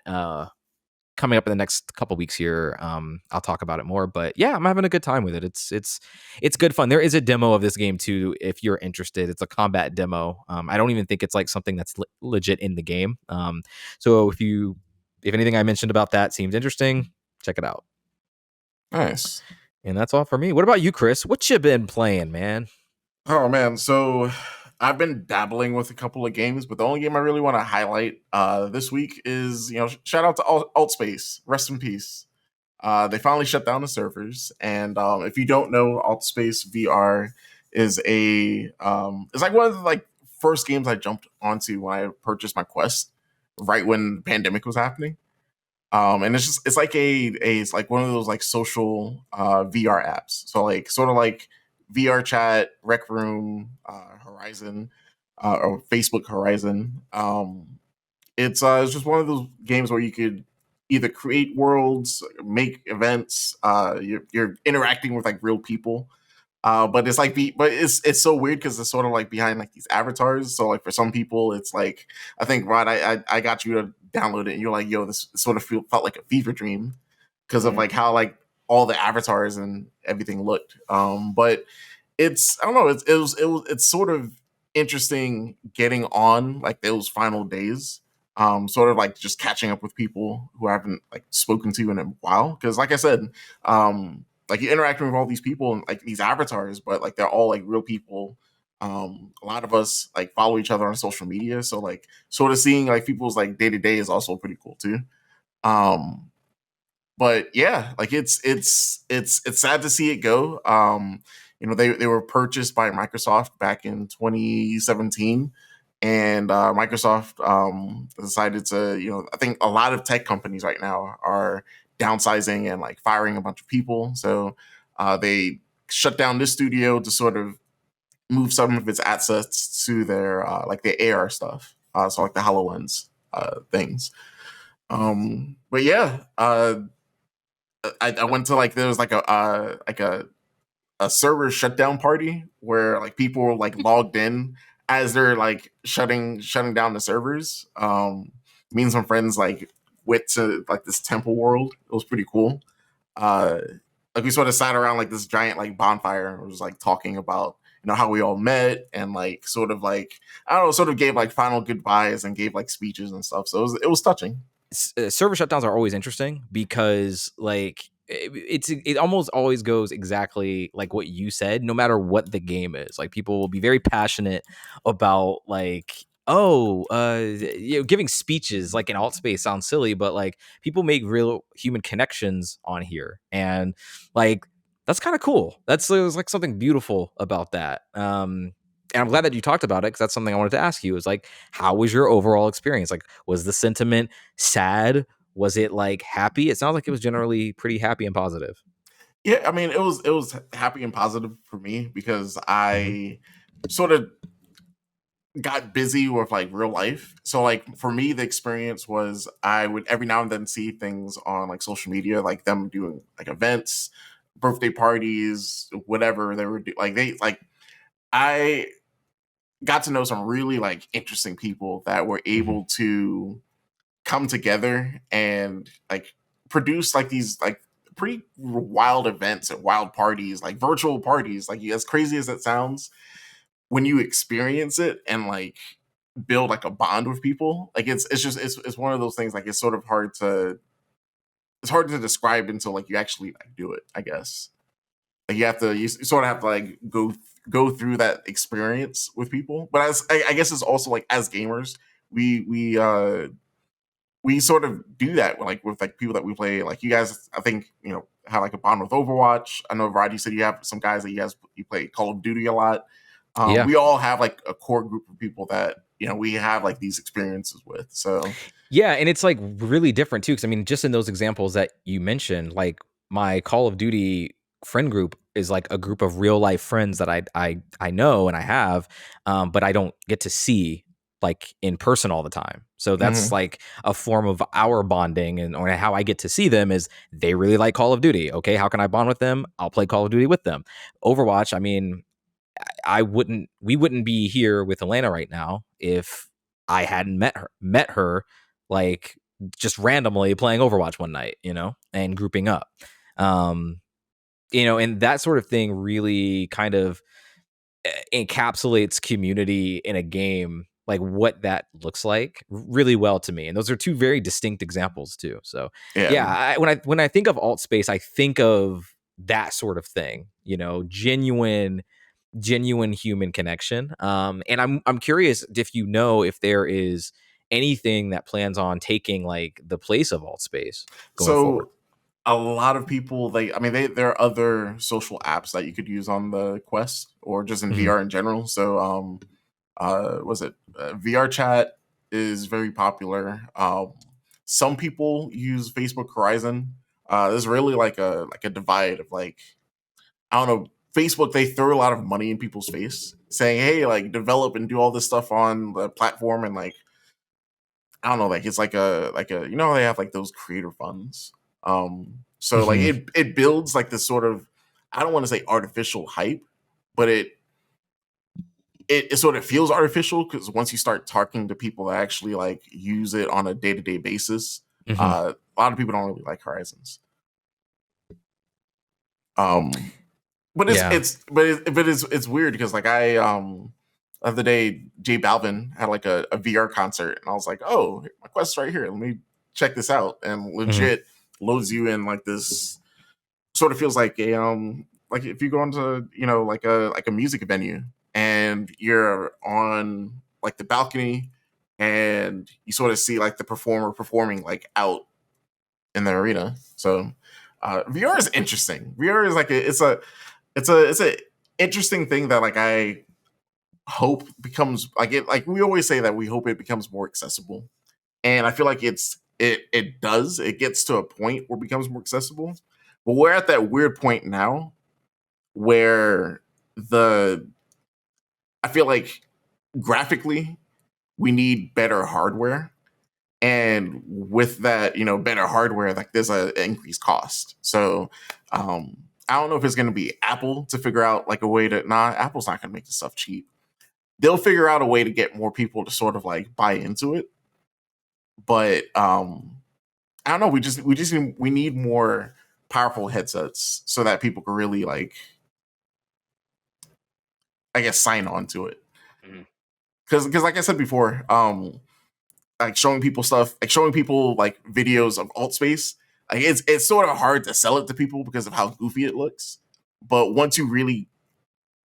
Coming up in the next couple weeks here, I'll talk about it more. But yeah, I'm having a good time with it. It's good fun. There is a demo of this game too, if you're interested. It's a combat demo. I don't even think it's like something that's legit in the game. So if anything I mentioned about that seems interesting, check it out. Nice. And that's all for me. What about you, Chris? What you been playing, man? Oh man, so I've been dabbling with a couple of games, but the only game I really want to highlight this week is, shout out to Altspace, rest in peace. They finally shut down the servers, and if you don't know, AltspaceVR is it's like one of the like first games I jumped onto when I purchased my Quest, right when the pandemic was happening. And it's like it's like one of those like social VR apps. So like sort of like VR chat, Rec Room, Horizon, or Facebook Horizon. It's just one of those games where you could either create worlds, make events. You're interacting with like real people. But it's so weird because it's sort of like behind like these avatars. So like for some people, it's like I think Rod, I got you to download it, and you're like, yo, this sort of felt like a fever dream because of like how like all the avatars and everything looked. But I don't know, it's sort of interesting getting on like those final days. Sort of like just catching up with people who I haven't like spoken to in a while. Because like I said, like you're interacting with all these people and like these avatars, but like they're all like real people. A lot of us like follow each other on social media, so like sort of seeing like people's like day to day is also pretty cool too. Um, but yeah, like it's sad to see it go. They were purchased by Microsoft back in 2017, and Microsoft decided to, I think a lot of tech companies right now are downsizing and like firing a bunch of people. So they shut down this studio to sort of move some of its assets to their like the AR stuff. So like the HoloLens things. But yeah, I went to like there was like a server shutdown party where like people were like logged in as they're like shutting down the servers. Me and some friends like went to like this temple world. It was pretty cool. Like we sort of sat around like this giant like bonfire and was like talking about how we all met and like sort of like I don't know, sort of gave like final goodbyes and gave like speeches and stuff. So it was touching. Server shutdowns are always interesting because like it almost always goes exactly like what you said, no matter what the game is. Like people will be very passionate about like giving speeches like in Altspace sounds silly, but like people make real human connections on here, and like that's kind of cool. There's like something beautiful about that. And I'm glad that you talked about it because that's something I wanted to ask you. Is like, how was your overall experience? Like, was the sentiment sad? Was it like happy? It sounds like it was generally pretty happy and positive. Yeah, I mean, it was happy and positive for me because I sort of got busy with like real life. So like for me, the experience was I would every now and then see things on like social media, like them doing like events, birthday parties, whatever they were like I got to know some really like interesting people that were able to come together and like produce like these like pretty wild events and wild parties, like virtual parties. Like as crazy as it sounds, when you experience it and like build like a bond with people, like it's one of those things. Like it's hard to describe until like you actually like do it, I guess. Like you sort of have to like go through that experience with people. But I guess it's also like as gamers, we sort of do that with like people that we play. Like you guys, I think have like a bond with Overwatch. I know Rod, you said you have some guys that you play Call of Duty a lot. We all have like a core group of people that, you know, we have like these experiences with. So yeah, and it's like really different too, because I mean, just in those examples that you mentioned, like my Call of Duty friend group is like a group of real life friends that I know and I have, but I don't get to see like in person all the time. So that's like a form of our bonding, and or how I get to see them is they really like Call of Duty. Okay, how can I bond with them? I'll play Call of Duty with them. Overwatch, I mean, we wouldn't be here with Alana right now if I hadn't met her like just randomly playing Overwatch one night, you know, and grouping up. You know, and that sort of thing really kind of encapsulates community in a game, like what that looks like really well to me. And those are two very distinct examples too. So yeah, when I think of Altspace, I think of that sort of thing, you know, genuine human connection. And I'm curious if you know if there is anything that plans on taking like the place of Altspace going forward. A lot of people, there are other social apps that you could use on the Quest or just in VR in general. So VR chat is very popular. Some people use Facebook Horizon. There's really like a divide of like, I don't know, Facebook, they throw a lot of money in people's face saying, hey, like develop and do all this stuff on the platform, and like, I don't know, like it's like a you know, they have like those creator funds. So like it builds like this sort of, I don't want to say artificial hype, but it sort of feels artificial because once you start talking to people that actually like use it on a day-to-day basis, a lot of people don't really like Horizons. But it's weird because like the other day J Balvin had like a VR concert, and I was like, oh, my Quest's right here. Let me check this out, and legit loads you in like this. Sort of feels like a like if you go into, you know, like a music venue and you're on like the balcony and you sort of see like the performer performing like out in the arena. So VR is interesting. VR is like it's a interesting thing that like I hope becomes like it, like we always say that we hope it becomes more accessible, and I feel like it does. It gets to a point where it becomes more accessible, but we're at that weird point now where I feel like graphically we need better hardware, and with that, you know, better hardware, like there's an increased cost. So I don't know if it's going to be Apple to figure out like a way to, Apple's not going to make the stuff cheap. They'll figure out a way to get more people to sort of like buy into it. But I don't know. We need more powerful headsets so that people can really like, I guess, sign on to it. Because like I said before, like showing people stuff, like showing people like videos of Altspace, like it's sort of hard to sell it to people because of how goofy it looks. But once you really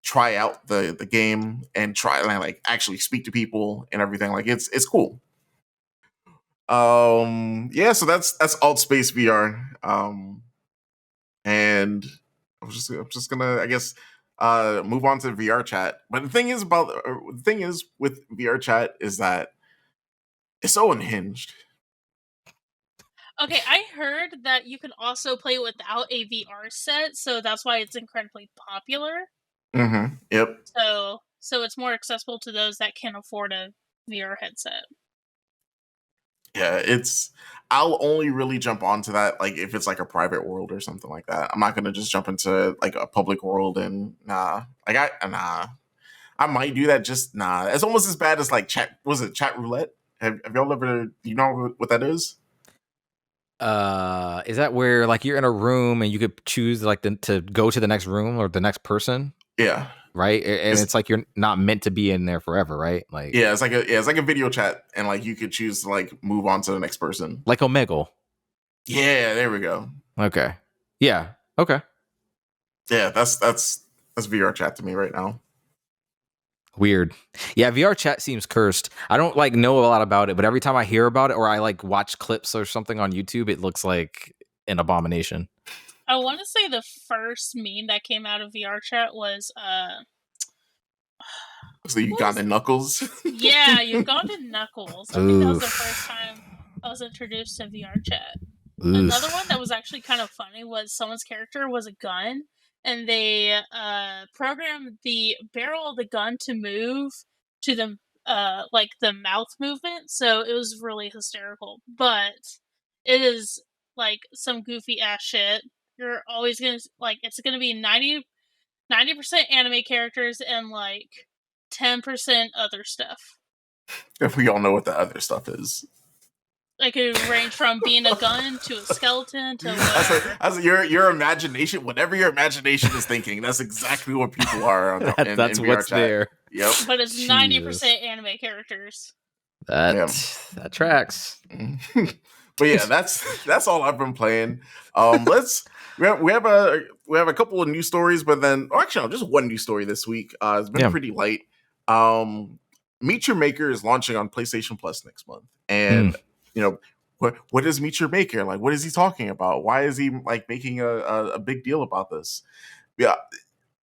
try out the game and try and like actually speak to people and everything, like it's cool. Yeah, so that's AltspaceVR. And I'm just gonna, I guess, move on to VR chat. But the thing is with VR chat is that it's so unhinged. Okay, I heard that you can also play without a VR set, so that's why it's incredibly popular. Yep. So it's more accessible to those that can afford a VR headset. Yeah, I'll only really jump onto that like if it's like a private world or something like that. I'm not gonna just jump into like a public world and I might do that, just nah. It's almost as bad as like chat roulette? Have y'all ever, you know what that is? Is that where like you're in a room and you could choose like to go to the next room or the next person? Yeah. Right? And it's like you're not meant to be in there forever, right? Like it's like a video chat, and like you could choose to like move on to the next person. Like Omegle. Yeah, there we go. Okay. Yeah. Okay. Yeah, that's VR chat to me right now. Weird. Yeah, VR chat seems cursed. I don't like know a lot about it, but every time I hear about it or I like watch clips or something on YouTube, it looks like an abomination. I want to say the first meme that came out of VR chat was So Ugandan Knuckles. Yeah, Ugandan Knuckles. I think that was the first time I was introduced to VR chat. Another one that was actually kind of funny was someone's character was a gun, and they programmed the barrel of the gun to move to the like the mouth movement, so it was really hysterical. But it is like some goofy ass shit. You're always gonna like it's gonna be 90% anime characters and like 10% other stuff. If we all know what the other stuff is. Like it could range from being a gun to a skeleton to whatever. That's your imagination. Whatever your imagination is thinking, that's exactly what people are. That's in what's VR chat. there. Yep. But it's 90% anime characters. That tracks. But yeah, that's all I've been playing. We have a couple of news stories, but then actually just one news story this week. It's been pretty light. Meet Your Maker is launching on PlayStation Plus next month, and what is Meet Your Maker like? What is he talking about? Why is he like making a big deal about this? Yeah,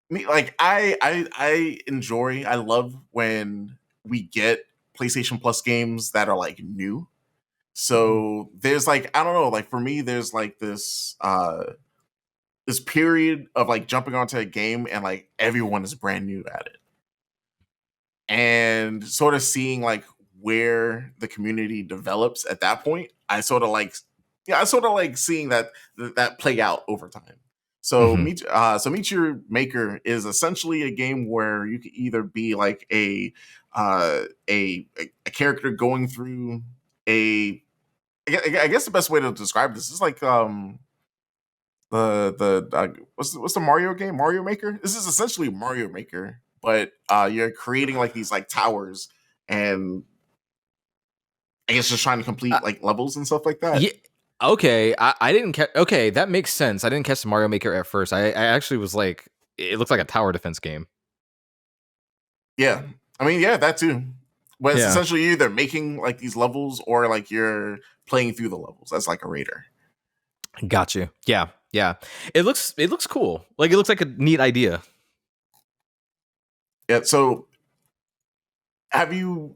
like I love when we get PlayStation Plus games that are like new. So there's like, I don't know, like for me, there's like this period of like jumping onto a game and like everyone is brand new at it. And sort of seeing like where the community develops at that point, I sort of like seeing that play out over time. So Meet Your Maker is essentially a game where you can either be like a character going through I guess the best way to describe this is like what's the Mario game, Mario Maker. This is essentially Mario Maker, but you're creating like these like towers and I guess just trying to complete like levels and stuff like that. Yeah. Okay, I didn't catch. Okay, that makes sense. I didn't catch the Mario Maker at first. I actually was like, it looks like a tower defense game. Yeah, I mean, yeah, that too. But it's essentially either making like these levels or like you're playing through the levels as like a raider. Got you. Yeah. It looks cool. Like it looks like a neat idea. Yeah. So, have you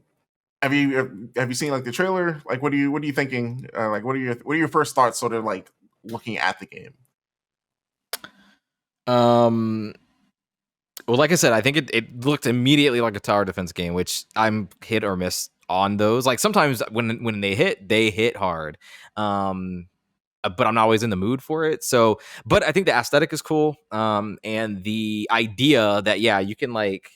seen like the trailer? Like, what are you thinking? Like, what are your first thoughts? Sort of like looking at the game. Well, like I said, I think it looked immediately like a tower defense game, which I'm hit or miss on those. Like sometimes when they hit hard. But I'm not always in the mood for it. So, but I think the aesthetic is cool. And the idea that you can like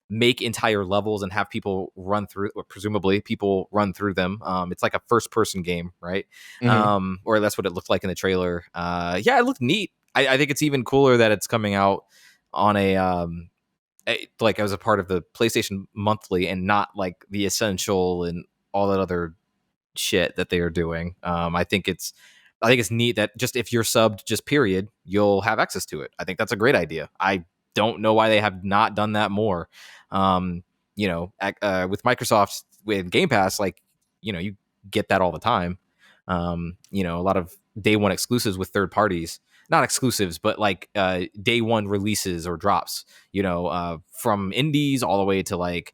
make entire levels and have people run through, or presumably people run through them. It's like a first person game, right? Or that's what it looked like in the trailer. It looked neat. I think it's even cooler that it's coming out on like as a part of the PlayStation Monthly and not like the Essential and all that other shit that they are doing. I think it's neat that just if you're subbed, just period, you'll have access to it. I think that's a great idea. I don't know why they have not done that more. With Microsoft with Game Pass, like, you get that all the time. A lot of day one exclusives with third parties, not exclusives, but like day one releases or drops, from indies all the way to like,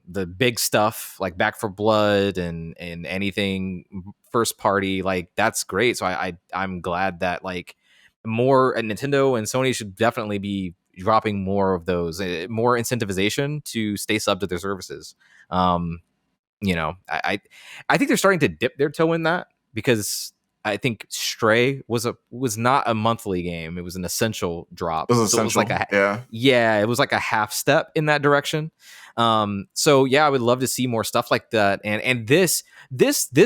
the big stuff like Back for Blood and anything first party, like that's great. So I'm glad that like more Nintendo and Sony should definitely be dropping more of those, more incentivization to stay subbed to their services. I think they're starting to dip their toe in that because I think Stray was not a monthly game. It was an essential drop. It was essential. So it was it was like a half step in that direction. I would love to see more stuff like that. And this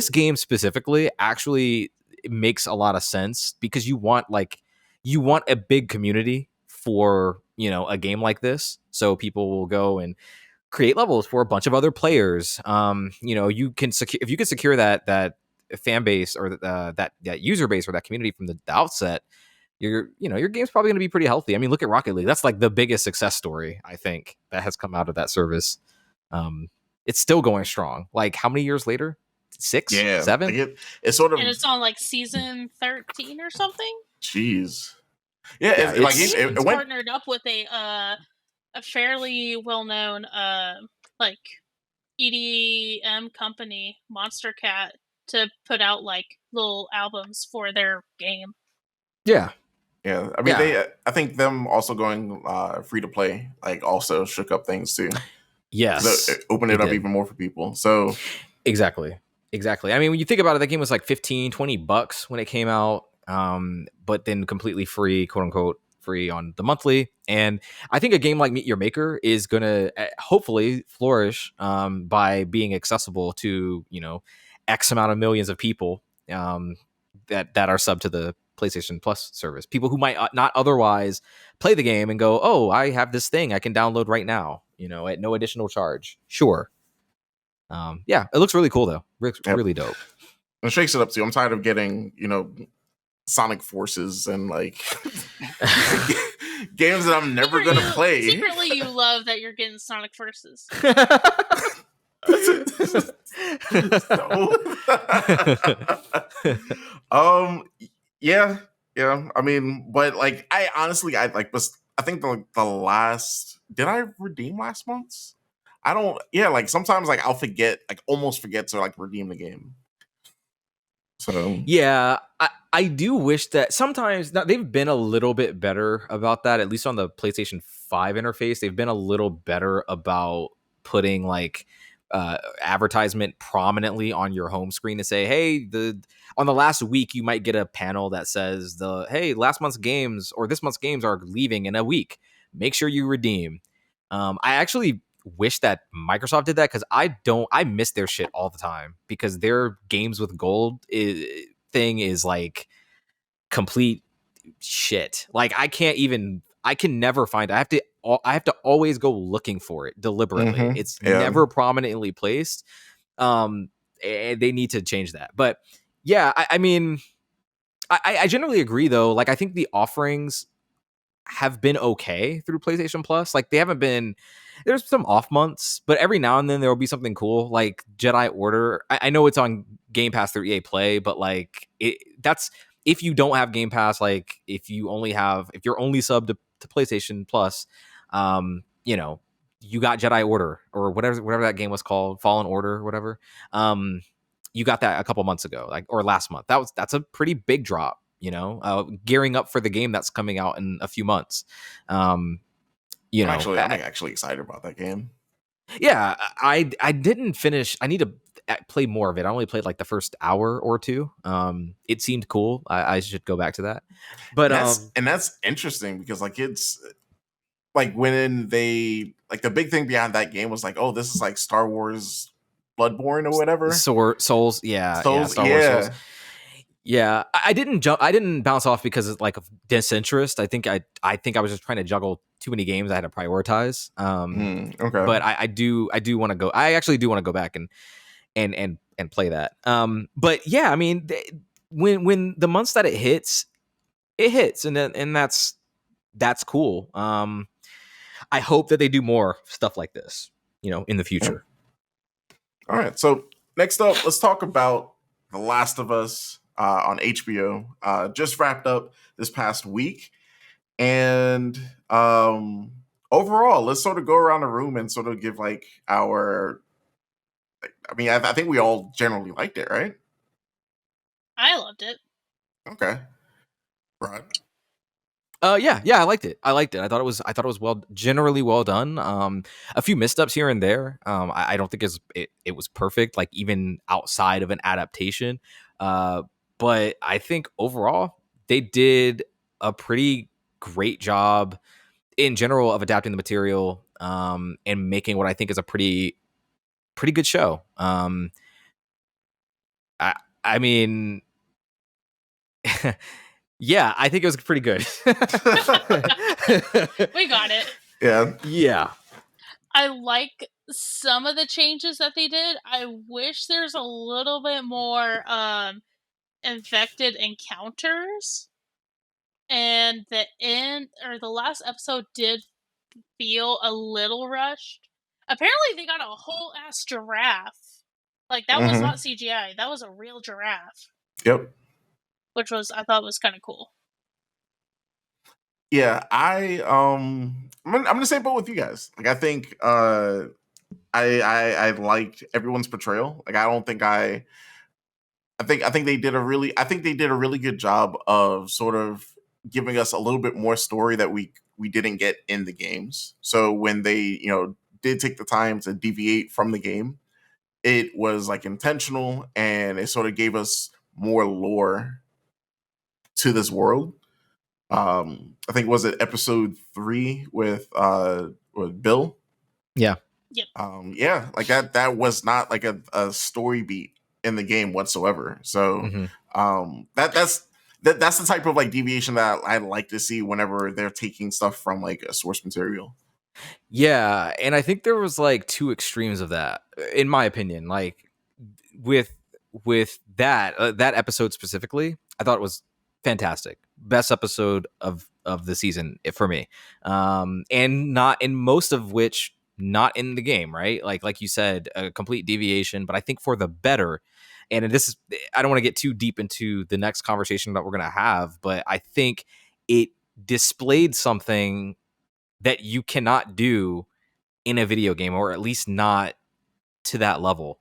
game specifically actually makes a lot of sense because you want a big community for, a game like this. So people will go and create levels for a bunch of other players. You can if you can secure that fan base or that user base or that community from the outset, your game's probably going to be pretty healthy. I mean, look at Rocket League. That's like the biggest success story I think that has come out of that service. It's still going strong. Like how many years later? 6, 7? Like it's sort of, and it's on like season 13 or something. Jeez. Yeah, it's it went partnered up with a a fairly well-known like EDM company, Monster Cat, to put out like little albums for their game. Yeah. Yeah, I mean, I think them also going free to play like also shook up things too. Yes, so it opened it up even more for people. So exactly. I mean, when you think about it, that game was like $15-$20 when it came out, but then completely free, quote unquote, free on the monthly. And I think a game like Meet Your Maker is gonna hopefully flourish by being accessible to X amount of millions of people that are sub to the PlayStation Plus service. People who might not otherwise play the game and go, "Oh, I have this thing I can download right now," at no additional charge. Sure. Yeah, it looks really cool though. Really dope. It shakes it up too. I'm tired of getting, Sonic Forces and like games that I'm never gonna play. Secretly, you love that you're getting Sonic Forces. Yeah. I mean, but like, I honestly, I think the last, did I redeem last month's? I don't. Yeah, like sometimes like I'll forget, like almost forget to like redeem the game. So yeah, I do wish that sometimes they've been a little bit better about that. At least on the PlayStation 5 interface, they've been a little better about putting like advertisement prominently on your home screen to say, hey, on the last week you might get a panel that says hey, last month's games or this month's games are leaving in a week. Make sure you redeem. I actually wish that Microsoft did that because I miss their shit all the time because their games with gold thing is like complete shit. Like I can never find it. I have to always go looking for it deliberately. Mhm. It's never prominently placed. And they need to change that. But yeah, I mean, I generally agree though. Like I think the offerings have been okay through PlayStation Plus. Like they haven't been. There's some off months, but every now and then there will be something cool, like Jedi Order. I know it's on Game Pass through EA Play, but like that's if you don't have Game Pass, like if you're only subbed to PlayStation Plus, you got Jedi Order or whatever that game was called, Fallen Order or whatever. You got that a couple months ago, like or last month. That's a pretty big drop. Gearing up for the game that's coming out in a few months. I'm actually excited about that game. Yeah, I didn't finish. I need to play more of it. I only played like the first hour or two. It seemed cool. I should go back to that. But that's interesting because like it's like when they like the big thing behind that game was like, oh, this is like Star Wars Bloodborne or whatever. Souls, yeah, Star Wars Souls. Yeah, I didn't bounce off because of like of disinterest. I think I was just trying to juggle too many games I had to prioritize. Okay, but I do want to go. I actually do want to go back and play that. But yeah, I mean, when the months that it hits, and that's cool. I hope that they do more stuff like this, in the future. All right, so next up, let's talk about The Last of Us. On HBO, just wrapped up this past week, and overall, let's sort of go around the room and sort of give like our. I mean, I think we all generally liked it, right? I loved it. Okay, right. Yeah, I liked it. I thought it was generally well done. A few missteps here and there. I don't think it was perfect, like even outside of an adaptation. But I think overall they did a pretty great job in general of adapting the material and making what I think is a pretty good show. I mean, yeah, I think it was pretty good. We got it. Yeah. I like some of the changes that they did. I wish there's a little bit more infected encounters. And the last episode did feel a little rushed. Apparently they got a whole ass giraffe. Like that was not CGI. That was a real giraffe. Yep. Which I thought was kind of cool. Yeah, I'm gonna say both with you guys. Like I think I liked everyone's portrayal. Like I don't think I think they did a really good job of sort of giving us a little bit more story that we didn't get in the games. So when they, did take the time to deviate from the game, it was like intentional and it sort of gave us more lore to this world. I think was it episode 3 with Bill. Yeah. Yep. Yeah, like that was not like a story beat in the game whatsoever. So that's the type of like deviation that I like to see whenever they're taking stuff from like a source material. Yeah, and I think there was like two extremes of that, in my opinion. Like with that episode specifically, I thought it was fantastic, best episode of the season for me, and not in most of which not in the game, right? Like you said, a complete deviation, but I think for the better. And this is, I don't want to get too deep into the next conversation that we're gonna have, but I think it displayed something that you cannot do in a video game, or at least not to that level.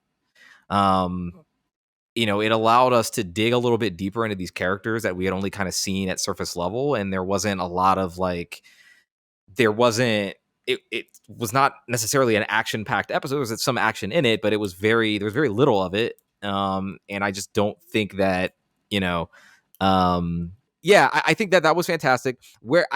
It allowed us to dig a little bit deeper into these characters that we had only kind of seen at surface level, and there wasn't a lot of like, there wasn't. It was not necessarily an action packed episode. There was some action in it, but there was very little of it. And I just don't think that you know, yeah, I think that was fantastic. But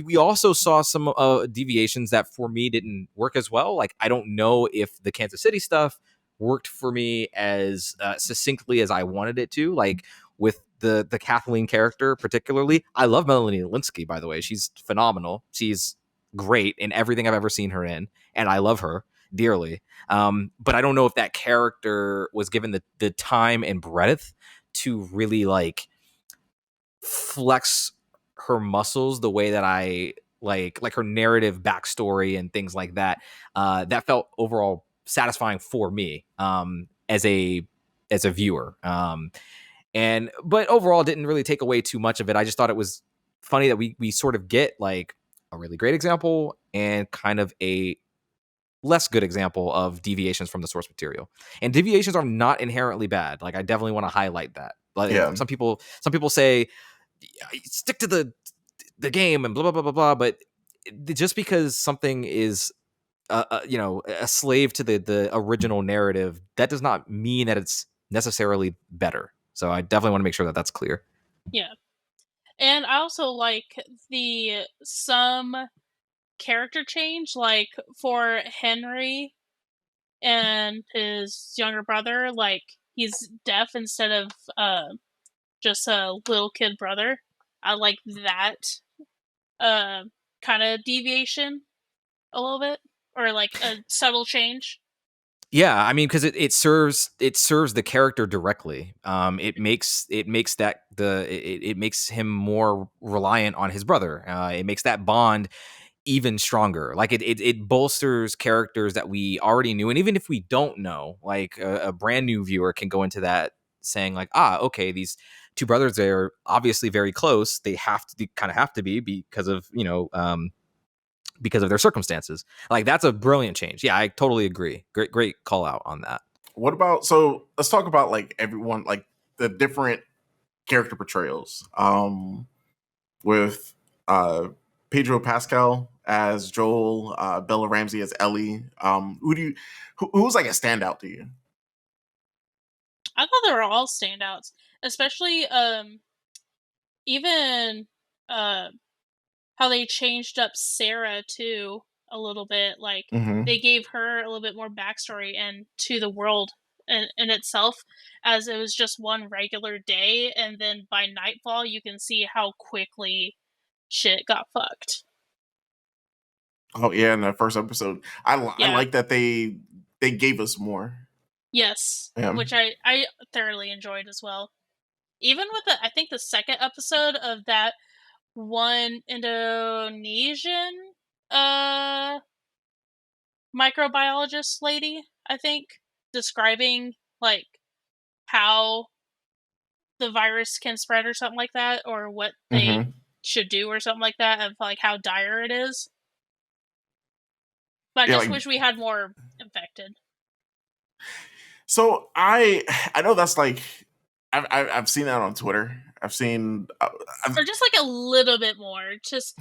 we also saw some deviations that for me didn't work as well. Like I don't know if the Kansas City stuff worked for me as succinctly as I wanted it to. Like with the Kathleen character, particularly, I love Melanie Linsky. By the way, she's phenomenal. She's great in everything I've ever seen her in, and I love her dearly. But I don't know if that character was given the time and breadth to really like flex her muscles the way that I like her narrative backstory and things like that. That felt overall satisfying for me as a viewer. But overall didn't really take away too much of it. I just thought it was funny that we sort of get like a really great example and kind of a less good example of deviations from the source material. And deviations are not inherently bad. Like I definitely want to highlight that. Like some people say stick to the game and blah blah blah blah blah. But just because something is a slave to the original narrative, that does not mean that it's necessarily better. So I definitely want to make sure that that's clear. Yeah, and I also like some character change, like for Henry and his younger brother, like he's deaf instead of just a little kid brother. I like that kind of deviation a little bit, or like a subtle change. Yeah, I mean, because it serves the character directly. It makes it makes him more reliant on his brother. It makes that bond even stronger. Like it bolsters characters that we already knew, and even if we don't know, like a brand new viewer can go into that saying like, okay, these two brothers are obviously very close. They kind of have to be because of because of their circumstances. Like that's a brilliant change. Yeah, I totally agree. Great call out on that. What about, so let's talk about like everyone, like the different character portrayals. With Pedro Pascal as Joel, Bella Ramsey as Ellie. Who's like a standout to you? I thought they were all standouts, especially even how they changed up Sarah too a little bit. Like they gave her a little bit more backstory and to the world in itself, as it was just one regular day, and then by nightfall you can see how quickly shit got fucked. Oh yeah, in the first episode, I like that they gave us more. Yes, which I thoroughly enjoyed as well. Even with I think the second episode of that one Indonesian microbiologist lady, I think, describing like how the virus can spread or something like that, or what they should do or something like that, of like how dire it is. But I just wish we had more infected. So I know that's like I've seen that on Twitter. I've seen or just like a little bit more, just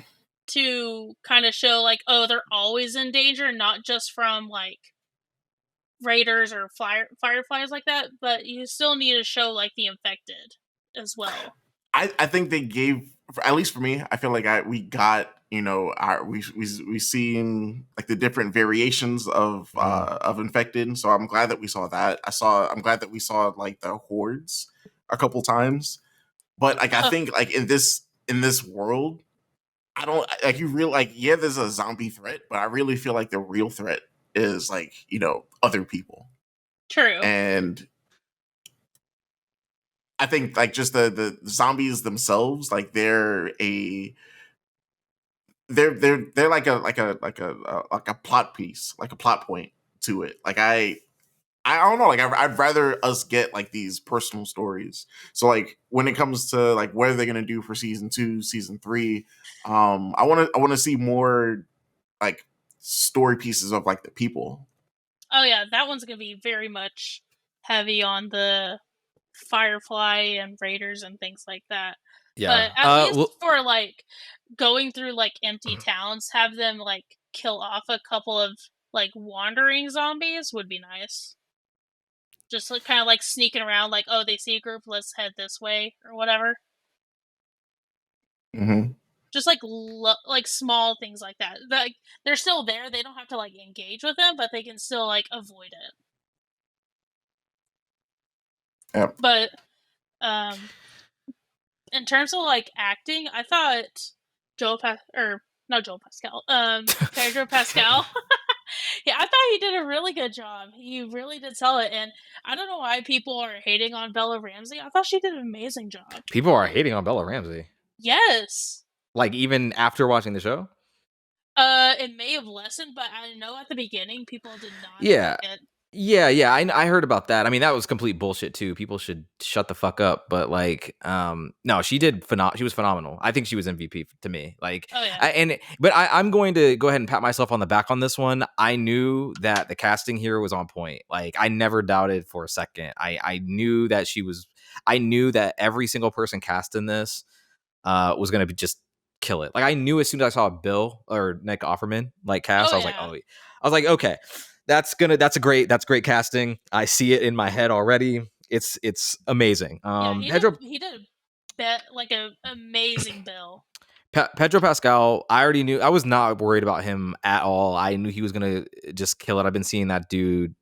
to kind of show like, oh, they're always in danger, not just from like raiders or fireflies like that, but you still need to show like the infected as well. I think they gave, at least for me, I feel like we got, you know, we seen like the different variations of infected. So I'm glad that we saw that. I'm glad that we saw like the hordes a couple times. But like I think like in this world, I don't like, you really like, yeah, there's a zombie threat, but I really feel like the real threat is like, you know, other people. True. And I think like just the zombies themselves, like they're like a plot piece, like a plot point to it. Like I don't know, like I'd rather us get like these personal stories. So like when it comes to like what are they gonna do for season 2, season 3, I want to see more like story pieces of like the people. Oh yeah, that one's gonna be very much heavy on the Firefly and Raiders and things like that. Yeah. But at least for like going through like empty towns, have them like kill off a couple of like wandering zombies would be nice. Just like, kind of like sneaking around, like, oh, they see a group, let's head this way or whatever. Mm-hmm. Just like like small things like that. Like they're still there. They don't have to like engage with them, but they can still like avoid it. Yep. But in terms of like acting, I thought Pedro Pascal. Yeah, I thought he did a really good job. He really did sell it, and I don't know why people are hating on Bella Ramsey. I thought she did an amazing job. People are hating on Bella Ramsey. Yes. Like even after watching the show? It may have lessened, but I know at the beginning people did not like it. Yeah, I heard about that. I mean, that was complete bullshit too. People should shut the fuck up. But like, no, she did she was phenomenal. I think she was MVP to me. Like, oh, yeah. I'm going to go ahead and pat myself on the back on this one. I knew that the casting here was on point. Like, I never doubted for a second. I knew that I knew that every single person cast in this was going to just kill it. Like, I knew as soon as I saw Bill or Nick Offerman like cast, I was like, okay. That's great casting. I see it in my head already. It's amazing. He did like an amazing Bill. Pedro Pascal, I already knew. I was not worried about him at all. I knew he was gonna just kill it. I've been seeing that dude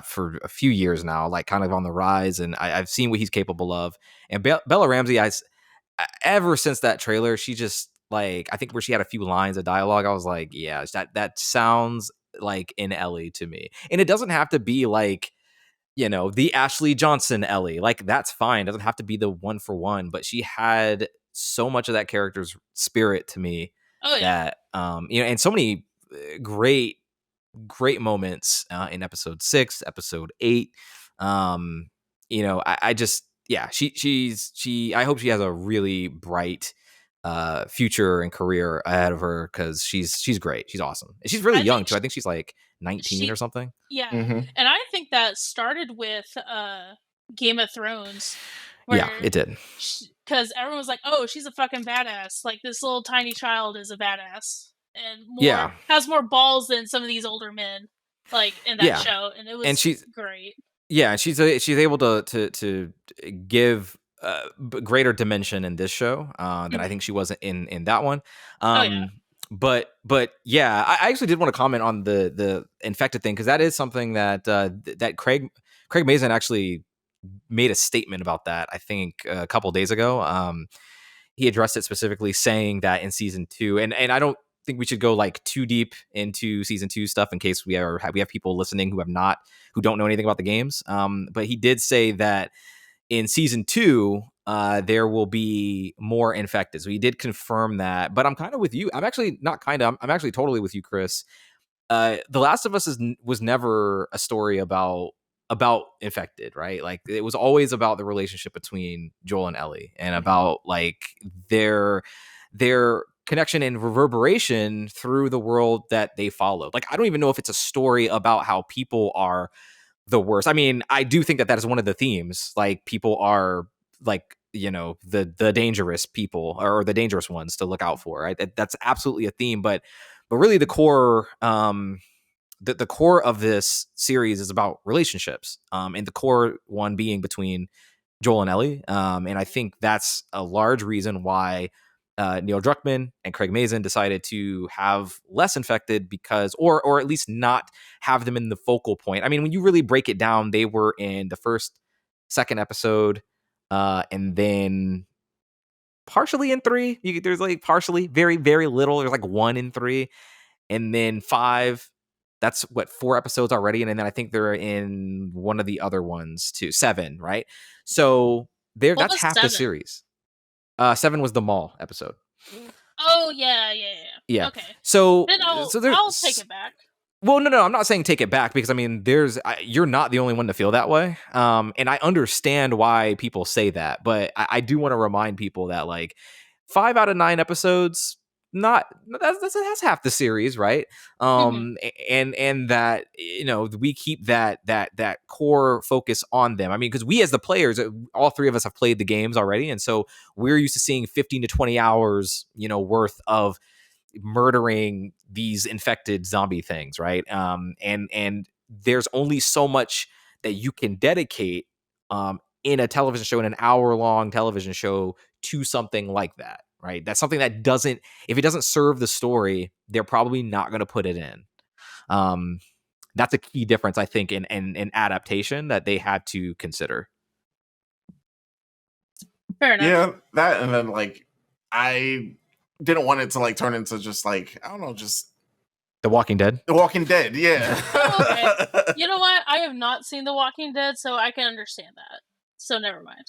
for a few years now, like kind of on the rise, and I've seen what he's capable of. And Bella Ramsey, ever since that trailer, she just like, I think where she had a few lines of dialogue, I was like, yeah, that sounds like in Ellie to me. And it doesn't have to be like, you know, the Ashley Johnson Ellie. Like, that's fine. It doesn't have to be the one for one, but she had so much of that character's spirit to me that you know, and so many great moments in episode 6, episode 8. You know, I just, yeah, she I hope she has a really bright future and career ahead of her, because she's great. She's awesome. And she's really young too. I think she's like 19 or something. Yeah. Mm-hmm. And I think that started with Game of Thrones. Yeah, it did. Because everyone was like, oh, she's a fucking badass. Like, this little tiny child is a badass. And has more balls than some of these older men, like, in that show. And it was great. Yeah, she's able to give greater dimension in this show than I think she was in that one. But yeah, I actually did want to comment on the infected thing, because that is something that that Craig Mazin actually made a statement about that, I think a couple of days ago. He addressed it specifically, saying that in season 2, and I don't think we should go like too deep into season 2 stuff in case we have people listening who don't know anything about the games. But he did say that in season 2, there will be more infected. So he did confirm that. But I'm kind of with you. I'm actually not kind of. I'm actually totally with you, Chris. The Last of Us was never a story about about Infected, right? Like it was always about the relationship between Joel and Ellie, and about like their connection and reverberation through the world that they followed. Like I don't even know if it's a story about how people are the worst. I mean, I do think that that is one of the themes. Like people are like, you know, the dangerous people or the dangerous ones to look out for, right? That's absolutely a theme, but really the core the core of this series is about relationships, and the core one being between Joel and Ellie. And I think that's a large reason why Neil Druckmann and Craig Mazin decided to have less Infected, because, or at least not have them in the focal point. I mean, when you really break it down, they were in the first, second episode, and then partially in 3. There's like partially, very, very little. There's like 1 in 3, and then 5. That's what, 4 episodes already, and then I think they're in one of the other ones too. 7, right? So there, What that's was half 7? the series. 7 was the mall episode. Oh yeah. Yeah. Okay. So Then I'll take it back. Well, no, I'm not saying take it back, because I mean, you're not the only one to feel that way. And I understand why people say that, but I do want to remind people that like 5 out of 9 episodes, not that's half the series, right? And that, you know, we keep that core focus on them. I mean, because we as the players, all 3 of us have played the games already, and so we're used to seeing 15 to 20 hours, you know, worth of murdering these infected zombie things, right? And there's only so much that you can dedicate in a television show, in an hour-long television show, to something like that, right? That's something that doesn't, if it doesn't serve the story, they're probably not going to put it in. That's a key difference, I think, in adaptation that they had to consider. Fair enough. Yeah, that, and then like I didn't want it to like turn into just like, I don't know, just The Walking Dead. The Walking Dead, yeah. Oh, okay. You know what? I have not seen The Walking Dead, so I can understand that. So never mind.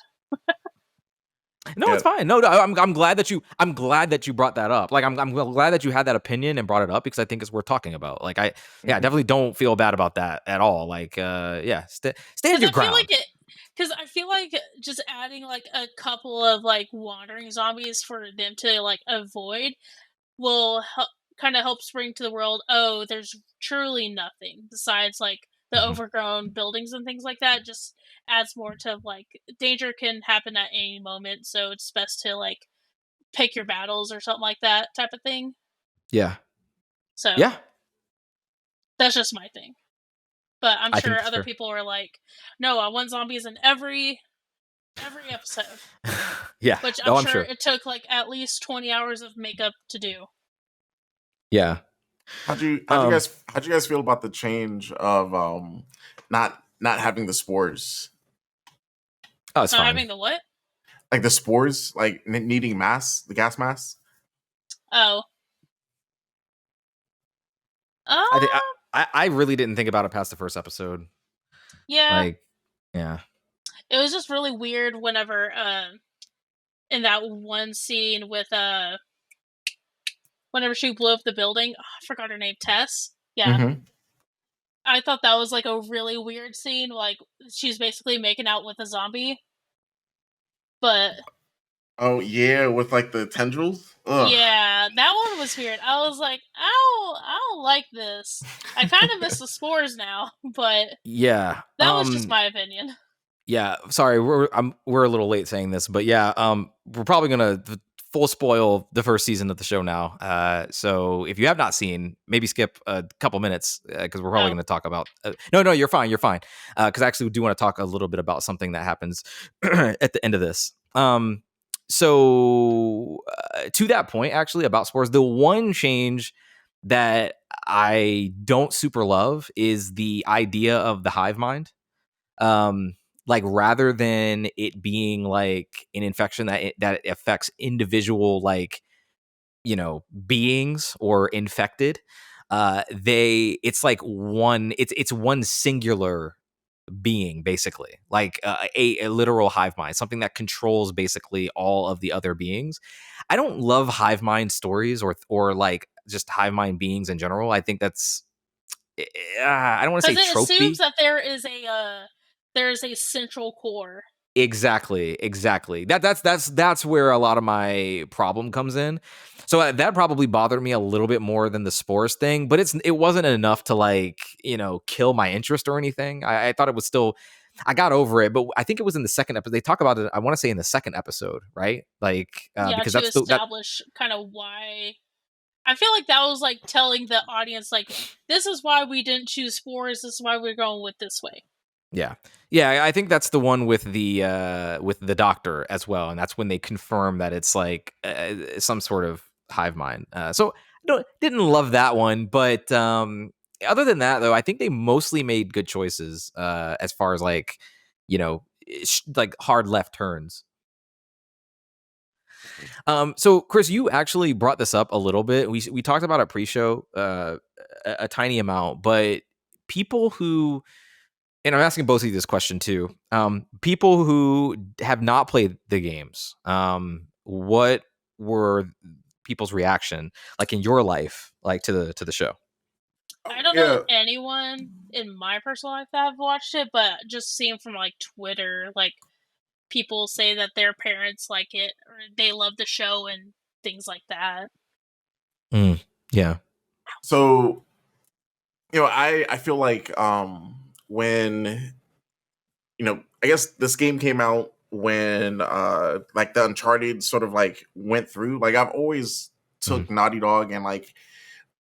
No, it's fine. No, I'm glad that you brought that up. Like, I'm glad that you had that opinion and brought it up, because I think it's worth talking about. Like, I definitely don't feel bad about that at all. Like, stand your ground. Because I feel like just adding like a couple of like wandering zombies for them to like avoid will kind of help spring to the world, oh, there's truly nothing besides like the overgrown buildings and things like that. Just adds more to like, danger can happen at any moment, so it's best to like pick your battles or something like that type of thing. Yeah. So yeah, that's just my thing. But I'm sure other fair. people are like, no, I want zombies in every episode. Yeah. Which I'm sure it took like at least 20 hours of makeup to do. Yeah. How'd you guys feel about the change of not having the spores? Oh, it's not fine. Having the what? Like the spores, like needing masks, the gas masks. Oh. I really didn't think about it past the first episode. Yeah. Like, yeah. It was just really weird whenever in that one scene with whenever she blew up the building. Oh, I forgot her name. Tess. Yeah. Mm-hmm. I thought that was like a really weird scene. Like, she's basically making out with a zombie. But oh yeah, with like the tendrils. Ugh. Yeah, that one was weird. I was like, I don't like this. I kind of miss the spores now, but yeah, that was just my opinion. Yeah, sorry, we're a little late saying this, but yeah, we're probably gonna full spoil the first season of the show now. So if you have not seen, maybe skip a couple minutes, because we're probably going to talk about. No, you're fine. Because I actually do want to talk a little bit about something that happens at the end of this. So to that point, actually, about spores, the one change that I don't super love is the idea of the hive mind. Like, rather than it being like an infection that affects individual, like, you know, beings or infected, it's like it's one singular being, basically, like a literal hive mind, something that controls basically all of the other beings. I don't love hive mind stories or like just hive mind beings in general. I think that's I don't want to say Because it assumes tropey. that there's a central core. Exactly. That's where a lot of my problem comes in. So that probably bothered me a little bit more than the spores thing, but it wasn't enough to like, kill my interest or anything. I thought it was still, I got over it, but I think it was in the second episode. They talk about it, I want to say in the second episode, right? Like, because To that's establish kind of why. I feel like that was like telling the audience, like, this is why we didn't choose spores. This is why we're going with this way. Yeah, I think that's the one with the doctor as well, and that's when they confirm that it's like some sort of hive mind. So didn't love that one, but other than that, though, I think they mostly made good choices as far as like like hard left turns. So Chris, you actually brought this up a little bit. We talked about it pre-show a tiny amount, but people who, and I'm asking both of you this question too. People who have not played the games, what were people's reaction like in your life, like to the show? I don't know anyone in my personal life that have watched it, but just seeing from like Twitter, like people say that their parents like it or they love the show and things like that. Yeah. So, I feel like when I guess this game came out when like the Uncharted sort of like went through. Like I've always took Naughty Dog, and like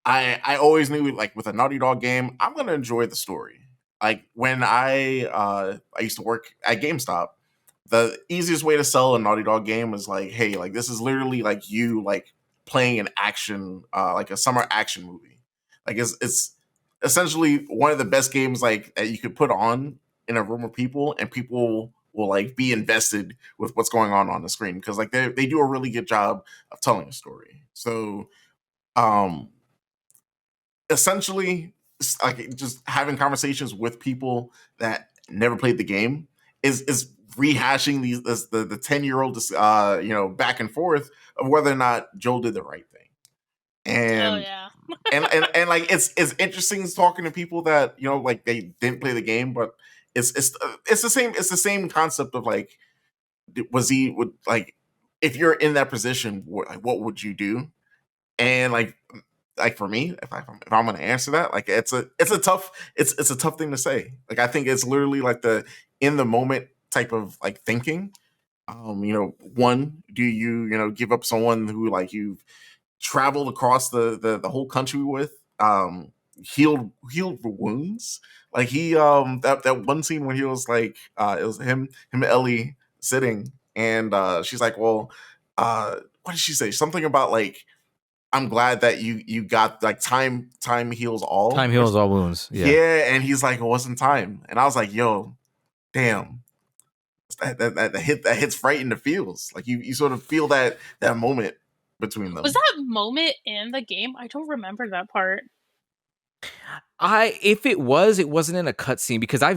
I always knew like with a Naughty Dog game, I'm gonna enjoy the story. Like when I used to work at GameStop, the easiest way to sell a Naughty Dog game is like, hey, like this is literally like you like playing an action, like a summer action movie. Like it's essentially one of the best games like that you could put on in a room of people, and people will like be invested with what's going on the screen, because like they do a really good job of telling a story. So essentially, like just having conversations with people that never played the game is rehashing the 10-year-old back and forth of whether or not Joel did the right thing. And and like it's interesting talking to people that like they didn't play the game, but it's the same concept of like, would like, if you're in that position, what would you do? And like for me, if I'm going to answer that, like it's a tough thing to say. Like I think it's literally like the in the moment type of like thinking. One, do you give up someone who like you've traveled across the whole country with, healed the wounds? Like he that one scene when he was like it was him and Ellie sitting, and she's like, well, what did she say? Something about like, I'm glad that you got like time heals all. Time heals all wounds. Yeah, and he's like, it wasn't time. And I was like, yo, damn. That hits right in the feels. Like you sort of feel that moment between them. Was that moment in the game? I don't remember that part. If it wasn't in a cutscene, because I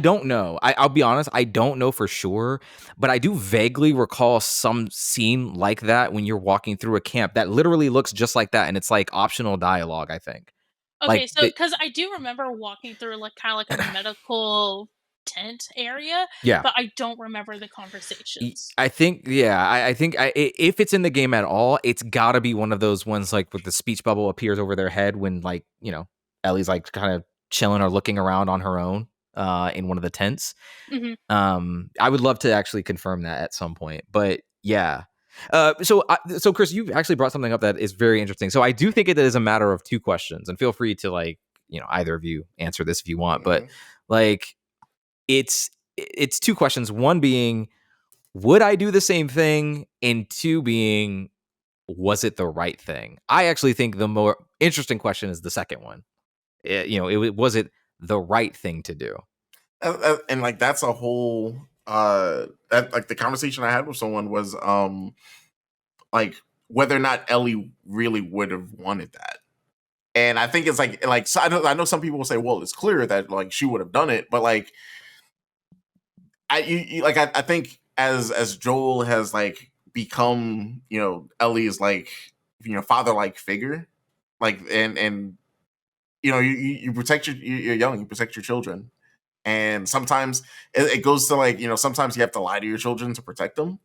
don't know. I'll be honest, I don't know for sure, but I do vaguely recall some scene like that when you're walking through a camp that literally looks just like that, and it's like optional dialogue, I think. Okay, so because I do remember walking through like kind of like a medical tent area, but I don't remember the conversations. I think if it's in the game at all, it's got to be one of those ones like with the speech bubble appears over their head when like Ellie's like kind of chilling or looking around on her own in one of the tents. I would love to actually confirm that at some point, but yeah. So Chris, you actually brought something up that is very interesting. So I do think it is a matter of two questions, and feel free to like either of you answer this if you want, but like it's two questions. One being, would I do the same thing? And two being, was it the right thing? I actually think the more interesting question is the second one. Was it the right thing to do? And like that's a whole like the conversation I had with someone was like whether or not Ellie really would have wanted that. And I think it's like so I know some people will say, well, it's clear that like she would have done it, but like I think as Joel has like become Ellie's like father like figure, like and you protect you're young, you protect your children, and sometimes it goes to like sometimes you have to lie to your children to protect them.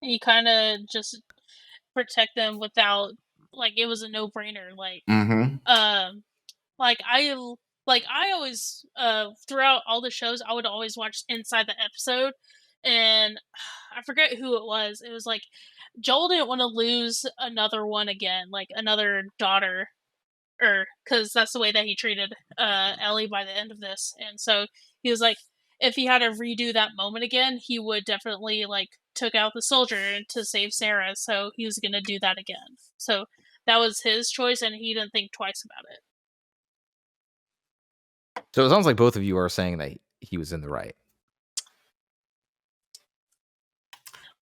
You kind of just protect them without like it was a no brainer. Like, I always throughout all the shows I would always watch inside the episode, and I forget who it was. It was like Joel didn't want to lose another one again, like another daughter, or because that's the way that he treated Ellie by the end of this, and so he was like, if he had to redo that moment again, he would definitely like took out the soldier to save Sarah, so he was gonna do that again. So that was his choice, and he didn't think twice about it. So it sounds like both of you are saying that he was in the right.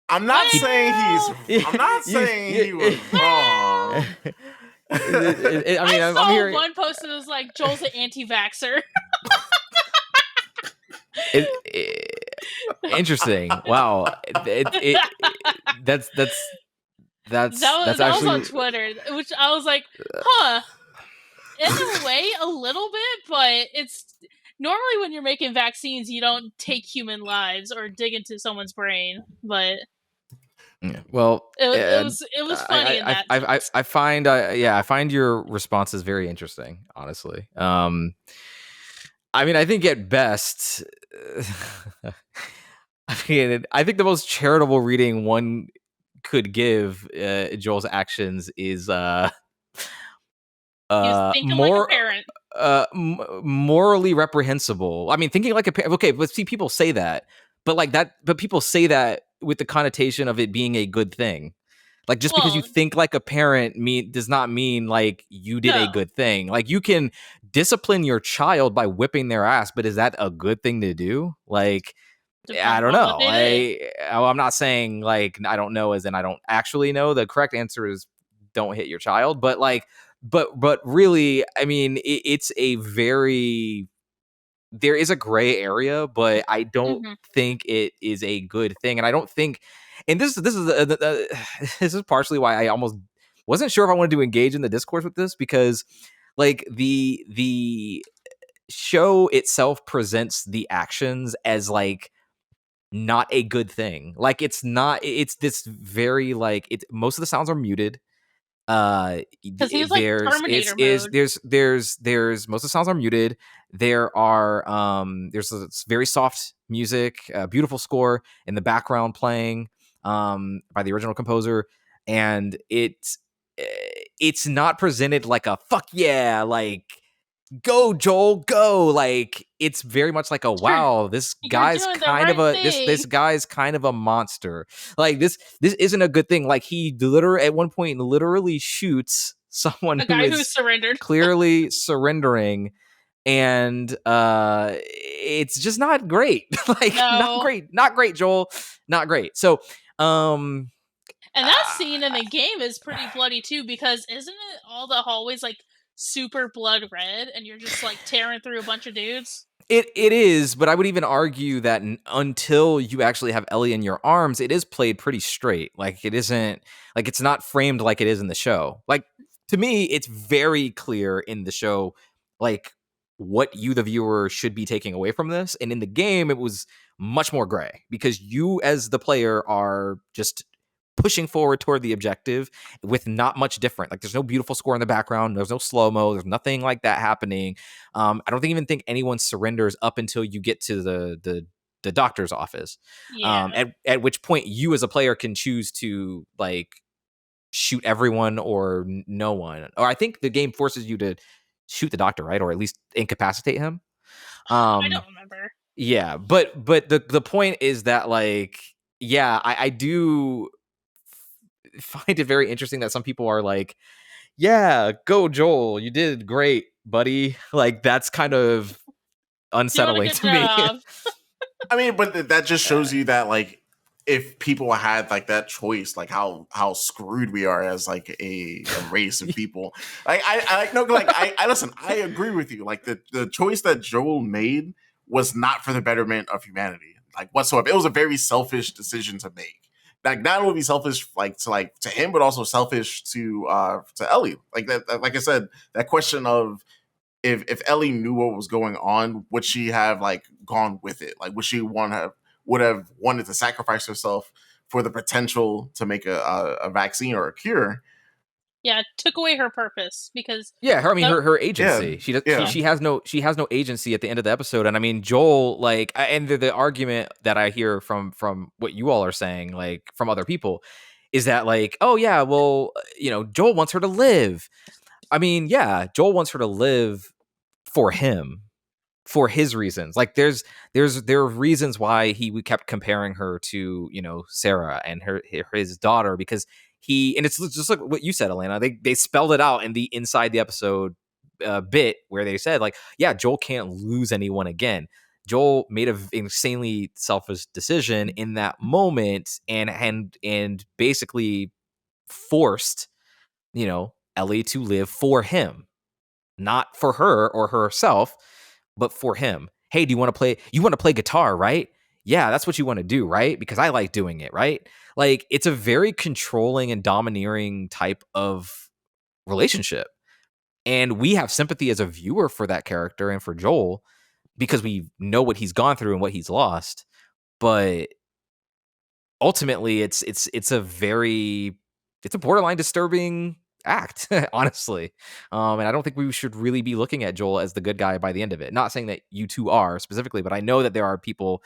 I'm not saying I'm not saying he was wrong. I saw one post that was like, Joel's an anti-vaxxer. Interesting. Wow. That's actually was on Twitter, which I was like, huh. In a way, a little bit, but it's normally when you're making vaccines, you don't take human lives or dig into someone's brain. But well, it was funny in that. I find your responses very interesting, honestly. I mean, I think at best, I think the most charitable reading one could give Joel's actions is more like a parent. Morally reprehensible. I mean, thinking like a parent. Okay, but see, people say that, but like that, but people say that with the connotation of it being a good thing. Like just because you think like a parent does not mean like you did a good thing. Like you can discipline your child by whipping their ass, but is that a good thing to do? Like, I don't know. I'm not saying like I don't know as in I don't actually know. The correct answer is don't hit your child. But like, but really, I mean, it's a very, there is a gray area, but I don't think it is a good thing, and I don't think. And this is partially why I almost wasn't sure if I wanted to engage in the discourse with this, because like the show itself presents the actions as like not a good thing. Like it's not. It's this very like it. Most of the sounds are muted. Because he was like Terminator mode. There's most of the sounds are muted. There are there's this very soft music, beautiful score in the background playing by the original composer, and it's not presented like a fuck yeah, like go Joel go, like it's very much like a wow, this guy's kind of a this guy's kind of a monster. Like this isn't a good thing. Like he literally at one point literally shoots someone who's surrendered, clearly surrendering, and it's just not great. Like not great Joel, not great. So and that scene in the game is pretty bloody too, because isn't it all the hallways like super blood red and you're just like tearing through a bunch of dudes? It is, but I would even argue that until you actually have Ellie in your arms, it is played pretty straight. Like it isn't like it's not framed like it is in the show. Like to me, it's very clear in the show, like what you, the viewer, should be taking away from this. And in the game, it was much more gray because you, as the player, are just pushing forward toward the objective with not much different. Like there's no beautiful score in the background. There's no slow-mo. There's nothing like that happening. I don't even think anyone surrenders up until you get to the doctor's office. Yeah. At which point you as a player can choose to like shoot everyone or no one. Or I think the game forces you to shoot the doctor, right? Or at least incapacitate him. I don't remember. Yeah, but the point is that like, yeah, I do find it very interesting that some people are like, yeah, go Joel, you did great, buddy. Like that's kind of unsettling to me. I mean, but that just shows you that like if people had like that choice, like how screwed we are as like a race of people. Like I listen, I agree with you. Like the choice that Joel made was not for the betterment of humanity, like whatsoever. It was a very selfish decision to make. like not only selfish to him, but also selfish to Ellie. Like that, like I said, that question of if Ellie knew what was going on, would she have like gone with it? Like, would have wanted to sacrifice herself for the potential to make a vaccine or a cure? Yeah, it took away her purpose because her agency. Yeah. She has no agency at the end of the episode. And I mean, Joel, like, and the argument that I hear from what you all are saying, like from other people, is that like, oh yeah, well, Joel wants her to live. I mean, yeah, Joel wants her to live for him, for his reasons. Like there are reasons why we kept comparing her to Sarah and his daughter, because and it's just like what you said, Alana. They spelled it out in the inside the episode bit where they said like, yeah, Joel can't lose anyone again. Joel made an insanely selfish decision in that moment and basically forced Ellie to live for him, not for her or herself, but for him. Hey, do you want to play? You want to play guitar, right? Yeah, that's what you want to do, right? Because I like doing it, right? Like, it's a very controlling and domineering type of relationship. And we have sympathy as a viewer for that character and for Joel because we know what he's gone through and what he's lost. But ultimately, it's a borderline disturbing act, honestly. And I don't think we should really be looking at Joel as the good guy by the end of it. Not saying that you two are specifically, but I know that there are people,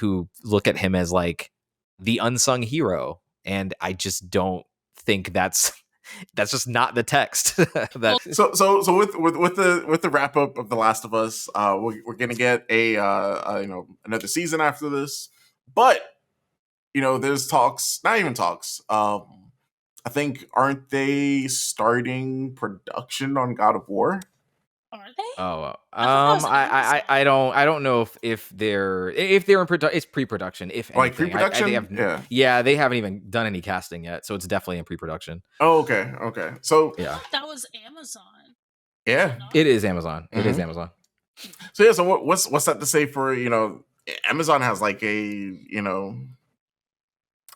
who look at him as like the unsung hero. And I just don't think that's just not the text. So with the wrap up of The Last of Us, we're gonna get another season after this, but there's talks, not even talks. I think, aren't they starting production on God of War? Are they? Oh, I don't know if they're in production. It's pre-production, if anything. Like pre-production. Yeah, they haven't even done any casting yet, so it's definitely in pre-production. Oh, okay. So I thought that was Amazon. Yeah, it is Amazon. Mm-hmm. It is Amazon. So yeah, so what's that to say for Amazon has like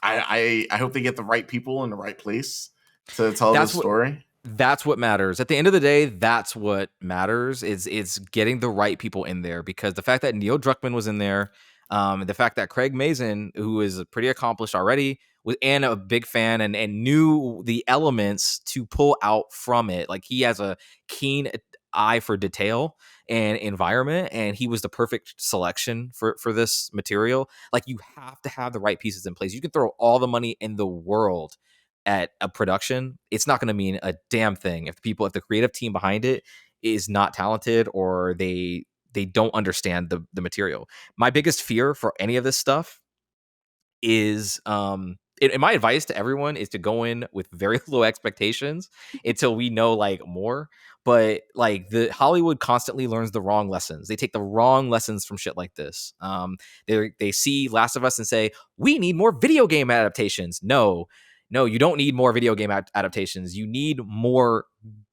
I hope they get the right people in the right place to tell this story. That's what matters. At the end of the day, that's what matters is getting the right people in there, because the fact that Neil Druckmann was in there, the fact that Craig Mazin, who is pretty accomplished already, and a big fan and knew the elements to pull out from it. Like, he has a keen eye for detail and environment, and he was the perfect selection for this material. Like, you have to have the right pieces in place. You can throw all the money in the world at a production, it's not going to mean a damn thing if the creative team behind it is not talented, or they don't understand the material. My biggest fear for any of this stuff is and my advice to everyone is to go in with very low expectations until we know like more. But like, the Hollywood constantly learns the wrong lessons. They take the wrong lessons from shit like this. They see Last of Us and say, we need more video game adaptations. No, you don't need more video game adaptations. You need more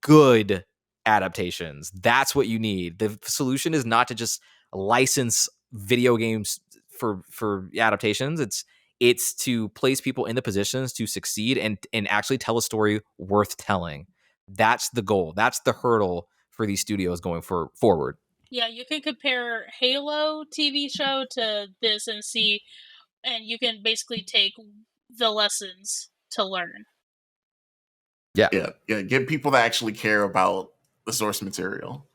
good adaptations. That's what you need. The solution is not to just license video games for adaptations. It's to place people in the positions to succeed and actually tell a story worth telling. That's the goal. That's the hurdle for these studios going forward. Yeah, you can compare Halo TV show to this and you can basically take the lessons to learn. Yeah. Get people that actually care about the source material,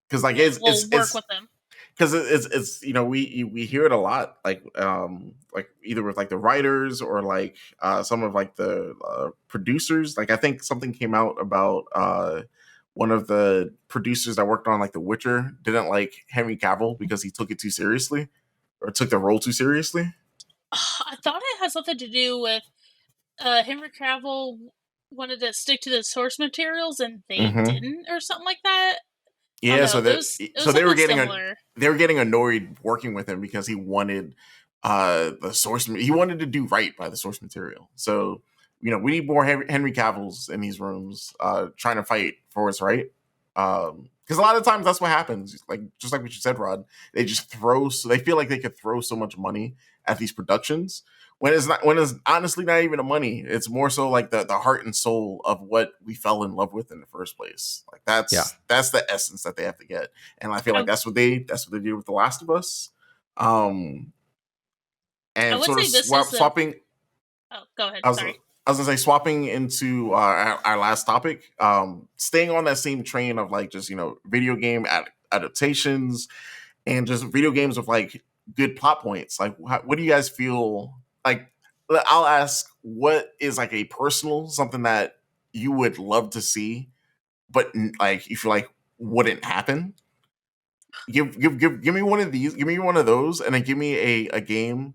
because like it's work with them. Because it's we hear it a lot, like either with like the writers or like some of like the producers. Like, I think something came out about one of the producers that worked on like The Witcher didn't like Henry Cavill because he took it too seriously, or took the role too seriously. I thought it had something to do with Henry Cavill wanted to stick to the source materials and they didn't, or something like that. Yeah, so they were getting annoyed working with him because he wanted the source. He wanted to do right by the source material. So we need more Henry Cavills in these rooms, trying to fight for what's right. Because a lot of times that's what happens. Like, just like what you said, Rod, they just they feel like they could throw so much money at these productions when it's honestly not even the money. It's more so like the heart and soul of what we fell in love with in the first place. Like that's the essence that they have to get, and I feel like that's what they did with The Last of Us. I And would sort of say this is swapping. Oh, go ahead. I was Sorry. I was gonna say swapping into our last topic. Staying on that same train of like just video game adaptations and just video games with like good plot points. Like, what do you guys feel like? I'll ask, what is like a personal something that you would love to see, but like you feel like wouldn't happen? Give me one of these. Give me one of those, and then give me a game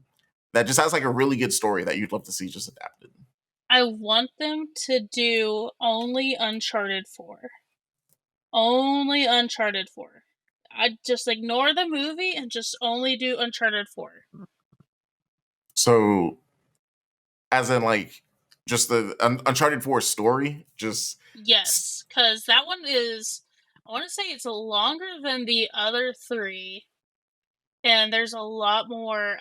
that just has like a really good story that you'd love to see just adapted. I want them to do only Uncharted 4. Only Uncharted 4. I'd just ignore the movie and just only do Uncharted 4. So, as in like just the Uncharted 4 story, just Yes, because that one is, I want to say it's longer than the other 3, and there's a lot more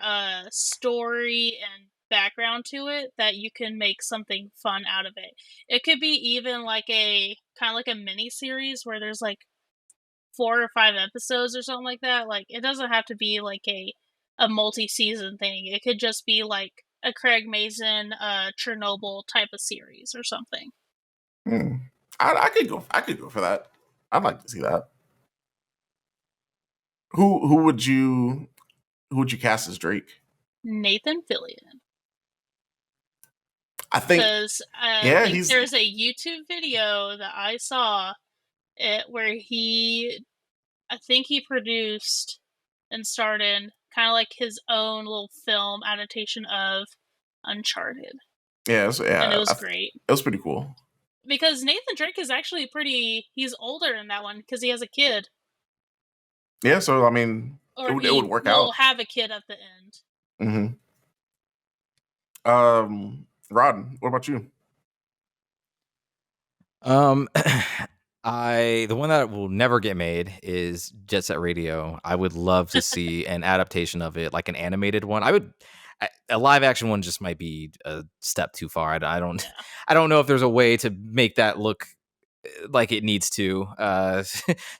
story and background to it that you can make something fun out of it. It could be even like a kind of like a mini series where there's like 4 or 5 episodes or something like that. Like, it doesn't have to be like a multi-season thing. It could just be like a Craig Mazin Chernobyl type of series or something. I could go for that. I'd like to see that. Who would you cast as Drake? Nathan Fillion. I think Because yeah, there's a YouTube video that I saw where I think he produced and starred in kind of like his own little film adaptation of Uncharted. Yeah, and it was great. It was pretty cool. Because Nathan Drake is actually he's older in that one because he has a kid. Yeah, so I mean, it would work out. He'll have a kid at the end. Rod, what about you? The one that will never get made is Jet Set Radio. I would love to see an adaptation of it, like an animated one. A live action one just might be a step too far. I don't know if there's a way to make that look like it needs to.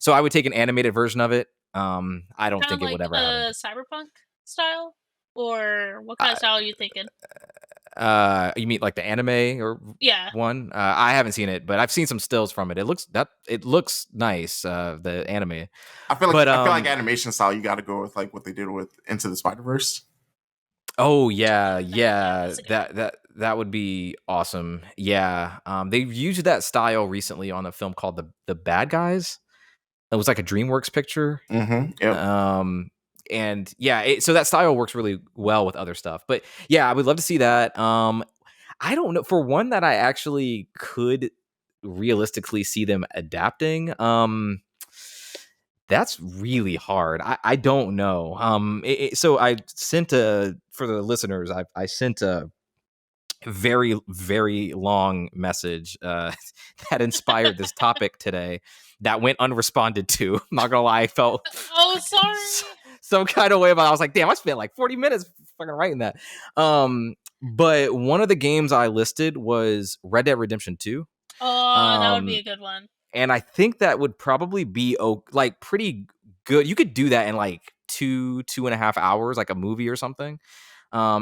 So I would take an animated version of it. I don't think it would ever happen. Cyberpunk style, or what kind of style are you thinking? You mean like the anime or one? I haven't seen it, but I've seen some stills from it. It looks nice. The anime. I feel like animation style. You got to go with like what they did with Into the Spider-Verse. Oh yeah. That would be awesome. Yeah. They've used that style recently on a film called the Bad Guys. It was like a DreamWorks picture. Yep. And yeah, so that style works really well with other stuff. But yeah, I would love to see that. I don't know, for one that I actually could realistically see them adapting. That's really hard. I don't know. So I sent for the listeners, I sent a very, very long message that inspired this topic today that went unresponded to. I'm not gonna lie, I felt sorry. Some kind of way about it. I was like, damn, I spent like 40 minutes fucking writing that. But one of the games I listed was Red Dead Redemption 2. Oh, that would be a good one. And I think that would probably be like pretty good. You could do that in like 2.5 hours, like a movie or something.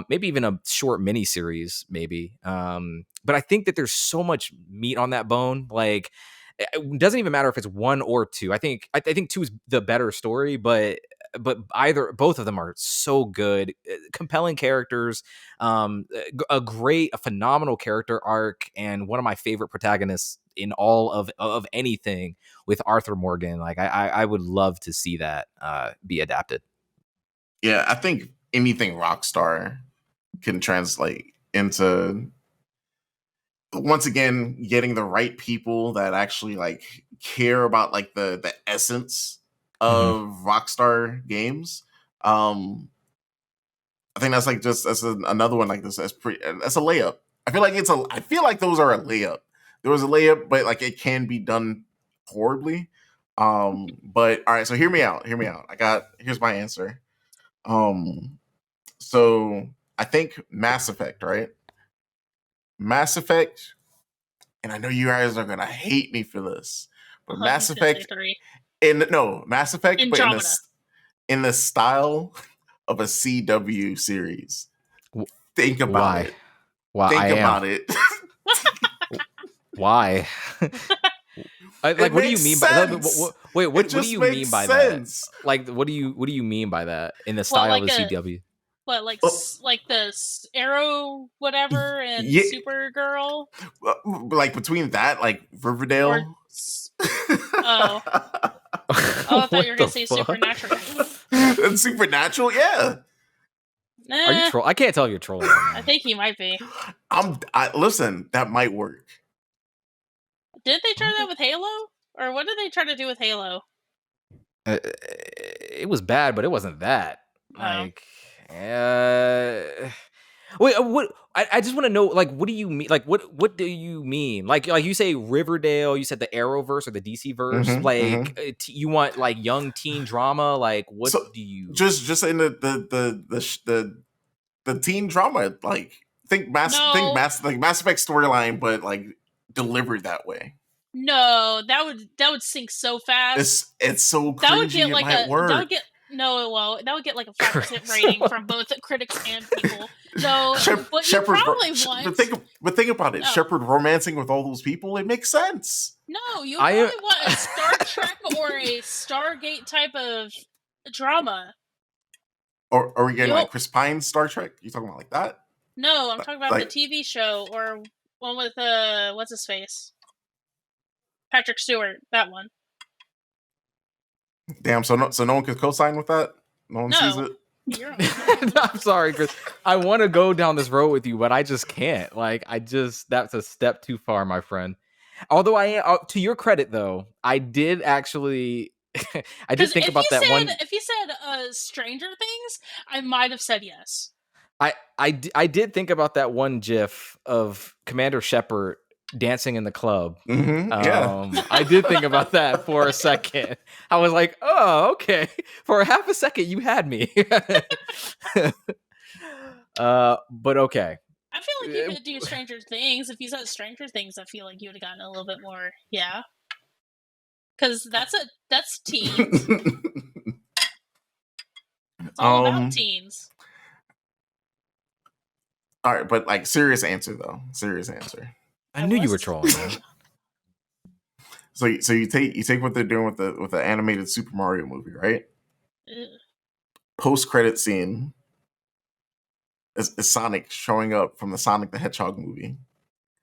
Maybe even a short mini series, maybe. But I think that there's so much meat on that bone. Like, it doesn't even matter if it's 1 or 2. I think 2 is the better story, but both of them are so good, compelling characters, a phenomenal character arc, and one of my favorite protagonists in all of anything with Arthur Morgan. Like, I would love to see that be adapted. Yeah, I think anything Rockstar can translate into, once again, getting the right people that actually like care about like the essence of Rockstar games. I think that's like that's another one like this. That's a layup. I feel like those are a layup. There was a layup, but like it can be done horribly. But all right, so hear me out. Here's my answer. So I think Mass Effect, right? Mass Effect, and I know you guys are gonna hate me for this, but Mass Effect Mass Effect, but Andromeda. in the style of a CW series. Think about it. Why? Think about it. Why? Like, what do you mean by wait? What do you mean by that? Like, what do you mean by that in the style of the CW? What, like the Arrow whatever and Supergirl? Like between that, like Riverdale. Oh, I thought you were gonna say Supernatural. And Supernatural, yeah. Are you trolling? I can't tell if you're trolling. I think he might be. Listen, that might work. Did they try that with Halo? Or what did they try to do with Halo? It was bad, but it wasn't that. Like, wait, what? I just want to know, like, what do you mean? Like, what do you mean? Like you say Riverdale, you said the Arrowverse or the DC verse. You want like young teen drama? Like, what do you just in the teen drama? Like, think Mass Effect storyline, but like delivered that way. No, that would sink so fast. It's so cringy. That would get like that would get like a 5% rating from both critics and people. So what you probably want. But think about it. Shepard romancing with all those people, it makes sense. No, you probably want a Star Trek or a Stargate type of drama. Or are we getting like Chris Pine's Star Trek? You talking about like that? No, I'm talking about the TV show or one with what's his face? Patrick Stewart, that one. Damn, so no one could co-sign with that? No one sees it? I'm sorry, Chris. I want to go down this road with you, but I just can't. Like, that's a step too far, my friend. Although to your credit, though, I did actually, I did think about that one. If you said Stranger Things, I might have said yes. I did think about that one GIF of Commander Shepard dancing in the club. I did think about that for a second. I was like, oh, okay. For half a second, you had me. But okay. I feel like you could do Stranger Things. If you said Stranger Things, I feel like you would have gotten a little bit more, yeah. Because that's teens. It's all about teens. All right, but like serious answer though. Serious answer. I knew you were trolling. So you take what they're doing with the animated Super Mario movie, right? Post credit scene is Sonic showing up from the Sonic the Hedgehog movie.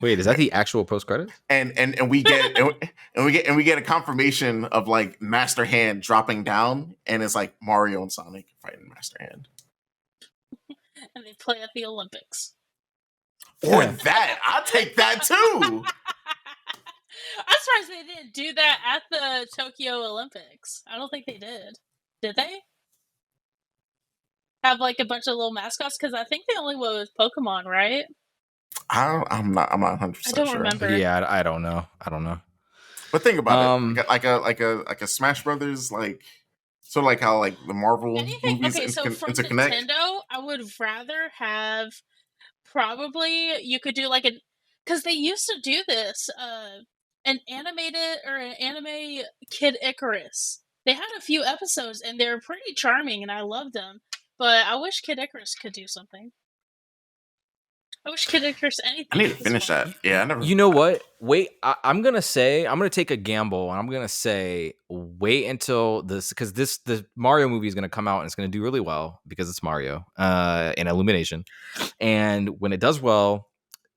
Wait, is that the actual post credit? And we get and we get a confirmation of like Master Hand dropping down, and it's like Mario and Sonic fighting Master Hand. And they play at the Olympics. Or that. I'll take that too. I'm surprised they didn't do that at the Tokyo Olympics. I don't think they did. Did they? Have like a bunch of little mascots? Because I think they only went with Pokemon, right? I'm not 100% sure. I don't remember. Yeah, I don't know. But think about it. Like a Smash Brothers, like so like how like the Marvel movies from interconnect. Nintendo, I would rather have probably you could do like because they used to do this an anime Kid Icarus. They had a few episodes and they're pretty charming and I loved them. But I wish Kid Icarus could do something. I wish Kid Icarus anything. I need to finish that. Yeah, I never. You know what? Wait, I'm gonna take a gamble, and I'm gonna say wait until this because the Mario movie is gonna come out and it's gonna do really well because it's Mario in Illumination, and when it does well,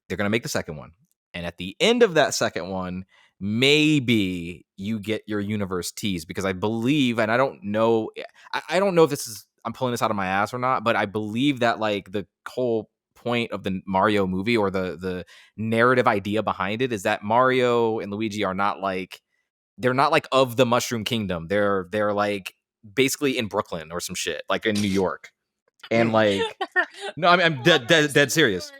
they're gonna make the second one, and at the end of that second one, maybe you get your universe teased because I believe, and I don't know if this is I'm pulling this out of my ass or not, but I believe that like the whole point of the Mario movie or the narrative idea behind it is that Mario and Luigi are not like of the Mushroom Kingdom. They're like basically in Brooklyn or some shit, like in New York. And like no, I'm dead serious.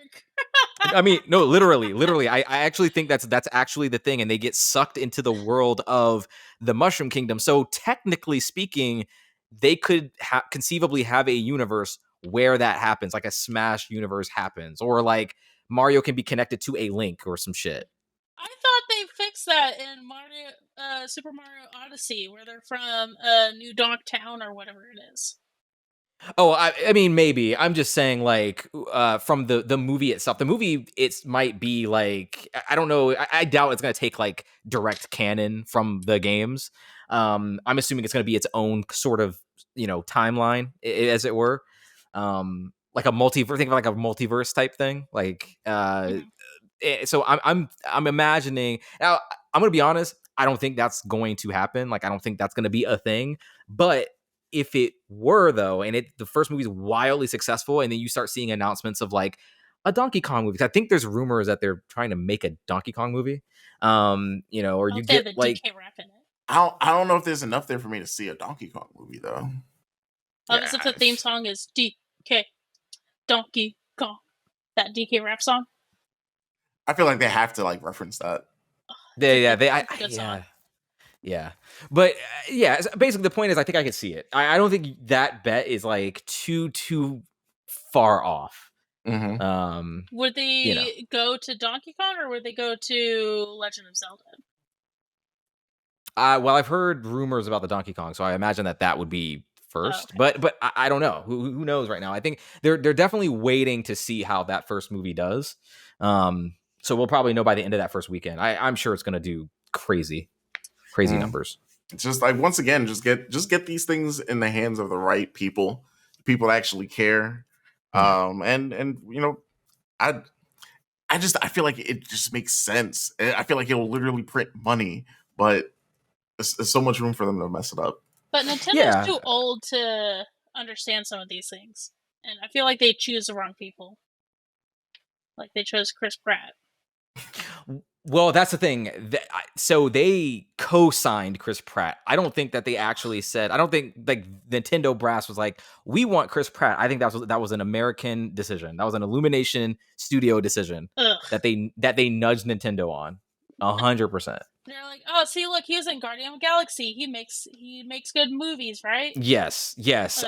I mean, no, literally. I actually think that's actually the thing, and they get sucked into the world of the Mushroom Kingdom. So technically speaking, they could conceivably have a universe where that happens, like a Smash universe happens, or like Mario can be connected to a Link or some shit. I thought they fixed that in Super Mario Odyssey, where they're from New Donk Town or whatever it is. Oh, I mean, maybe. I'm just saying, like, from the movie itself. The movie, it might be like, I don't know. I doubt it's going to take like direct canon from the games. I'm assuming it's going to be its own sort of, timeline, as it were. Like a multiverse. Think of like a multiverse type thing. Like, so I'm imagining. Now, I'm going to be honest. I don't think that's going to happen. Like, I don't think that's going to be a thing. But if it were, though, and the first movie is wildly successful, and then you start seeing announcements of like a Donkey Kong movie, 'cause I think there's rumors that they're trying to make a Donkey Kong movie, or you get the like DK rap in it. I don't know if there's enough there for me to see a Donkey Kong movie though. As if the theme song is DK Donkey Kong, that DK rap song. I feel like they have to like reference that. Yeah. But basically the point is I think I could see it. I don't think that bet is like too far off. Mm-hmm. Would they go to Donkey Kong or would they go to Legend of Zelda? Well, I've heard rumors about the Donkey Kong, so I imagine that would be first. Oh, okay. But I don't know. Who knows right now? I think they're definitely waiting to see how that first movie does. So we'll probably know by the end of that first weekend. I'm sure it's going to do crazy numbers. It's just like, once again, just get these things in the hands of the right people that actually care. And I feel like it just makes sense. I feel like it'll literally print money, but there's so much room for them to mess it up. But Nintendo's too old to understand some of these things, and I feel like they choose the wrong people. Like they chose Chris Pratt. Well, that's the thing. So they co-signed Chris Pratt. I don't think that they actually said. I don't think like Nintendo brass was like, "We want Chris Pratt." I think that was an American decision. That was an Illumination studio decision that they nudged Nintendo on 100%. They're like, "Oh, see, look, he was in Guardian of the Galaxy. He makes good movies, right?" Yes.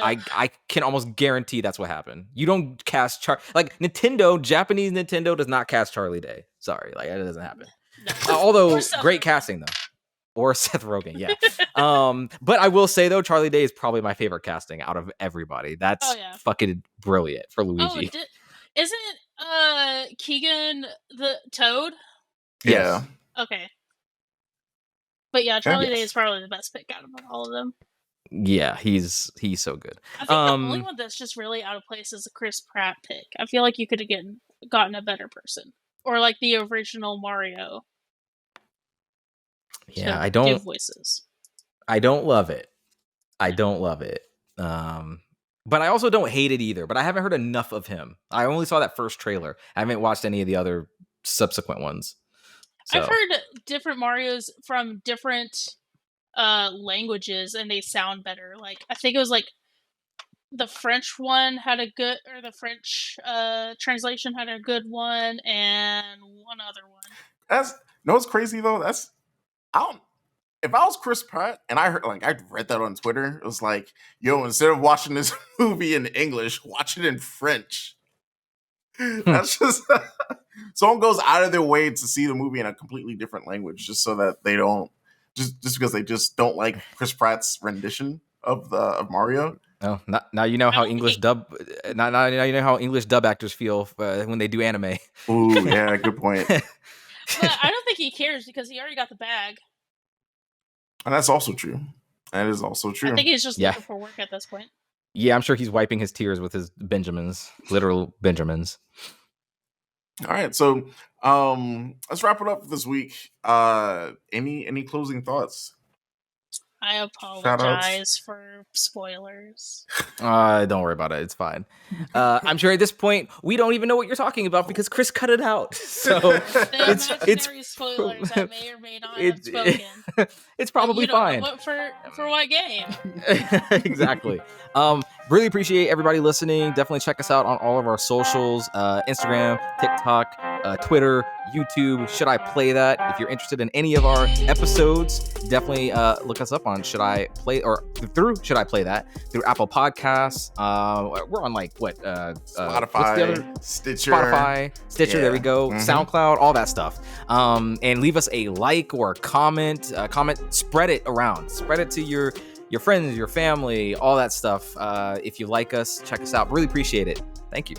I can almost guarantee that's what happened. You don't cast Japanese Nintendo does not cast Charlie Day. Sorry, like that doesn't happen. No. Although great casting though, or Seth Rogen, yeah. But I will say though, Charlie Day is probably my favorite casting out of everybody. That's fucking brilliant for Luigi. Isn't Keegan the Toad? Yeah. Okay. But yeah, Charlie Day is probably the best pick out of all of them. Yeah, he's so good. I think the only one that's just really out of place is the Chris Pratt pick. I feel like you could have gotten a better person, or like the original Mario. Yeah, I don't give voices. I don't love it. But I also don't hate it either. But I haven't heard enough of him. I only saw that first trailer. I haven't watched any of the other subsequent ones. So. I've heard different Marios from different languages, and they sound better. Like I think it was like the French one had a good, or the French translation had a good one, and one other one. What's crazy though? If I was Chris Pratt and I read that on Twitter, it was like, yo, instead of watching this movie in English, watch it in French. That's just someone goes out of their way to see the movie in a completely different language just so that they don't just because they just don't like Chris Pratt's rendition of Mario. Oh, now you know how English dub. Now you know how English dub actors feel when they do anime. Ooh, yeah, good point. But I don't think he cares because he already got the bag. And that's also true. That is also true. I think he's just looking for work at this point. Yeah, I'm sure he's wiping his tears with his Benjamins, literal Benjamins. All right, so let's wrap it up this week. Any closing thoughts? I apologize for spoilers. Don't worry about it. It's fine. I'm sure at this point we don't even know what you're talking about because Chris cut it out. So it's spoilers that may or may not have spoken. It's probably fine. For what game? Exactly. Really appreciate everybody listening. Definitely check us out on all of our socials: Instagram, TikTok, Twitter, YouTube. Should I Play That? If you're interested in any of our episodes, definitely look us up on Should I Play That through Apple Podcasts. We're on like Spotify, Stitcher. Yeah. There we go. SoundCloud, all that stuff. And leave us a like or a comment. Spread it around. Spread it to your friends, your family, all that stuff. If you like us, check us out. Really appreciate it. Thank you.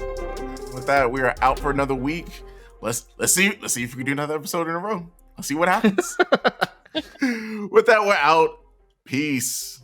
With that, we are out for another week. Let's see if we can do another episode in a row. Let's see what happens. With that, we're out. Peace.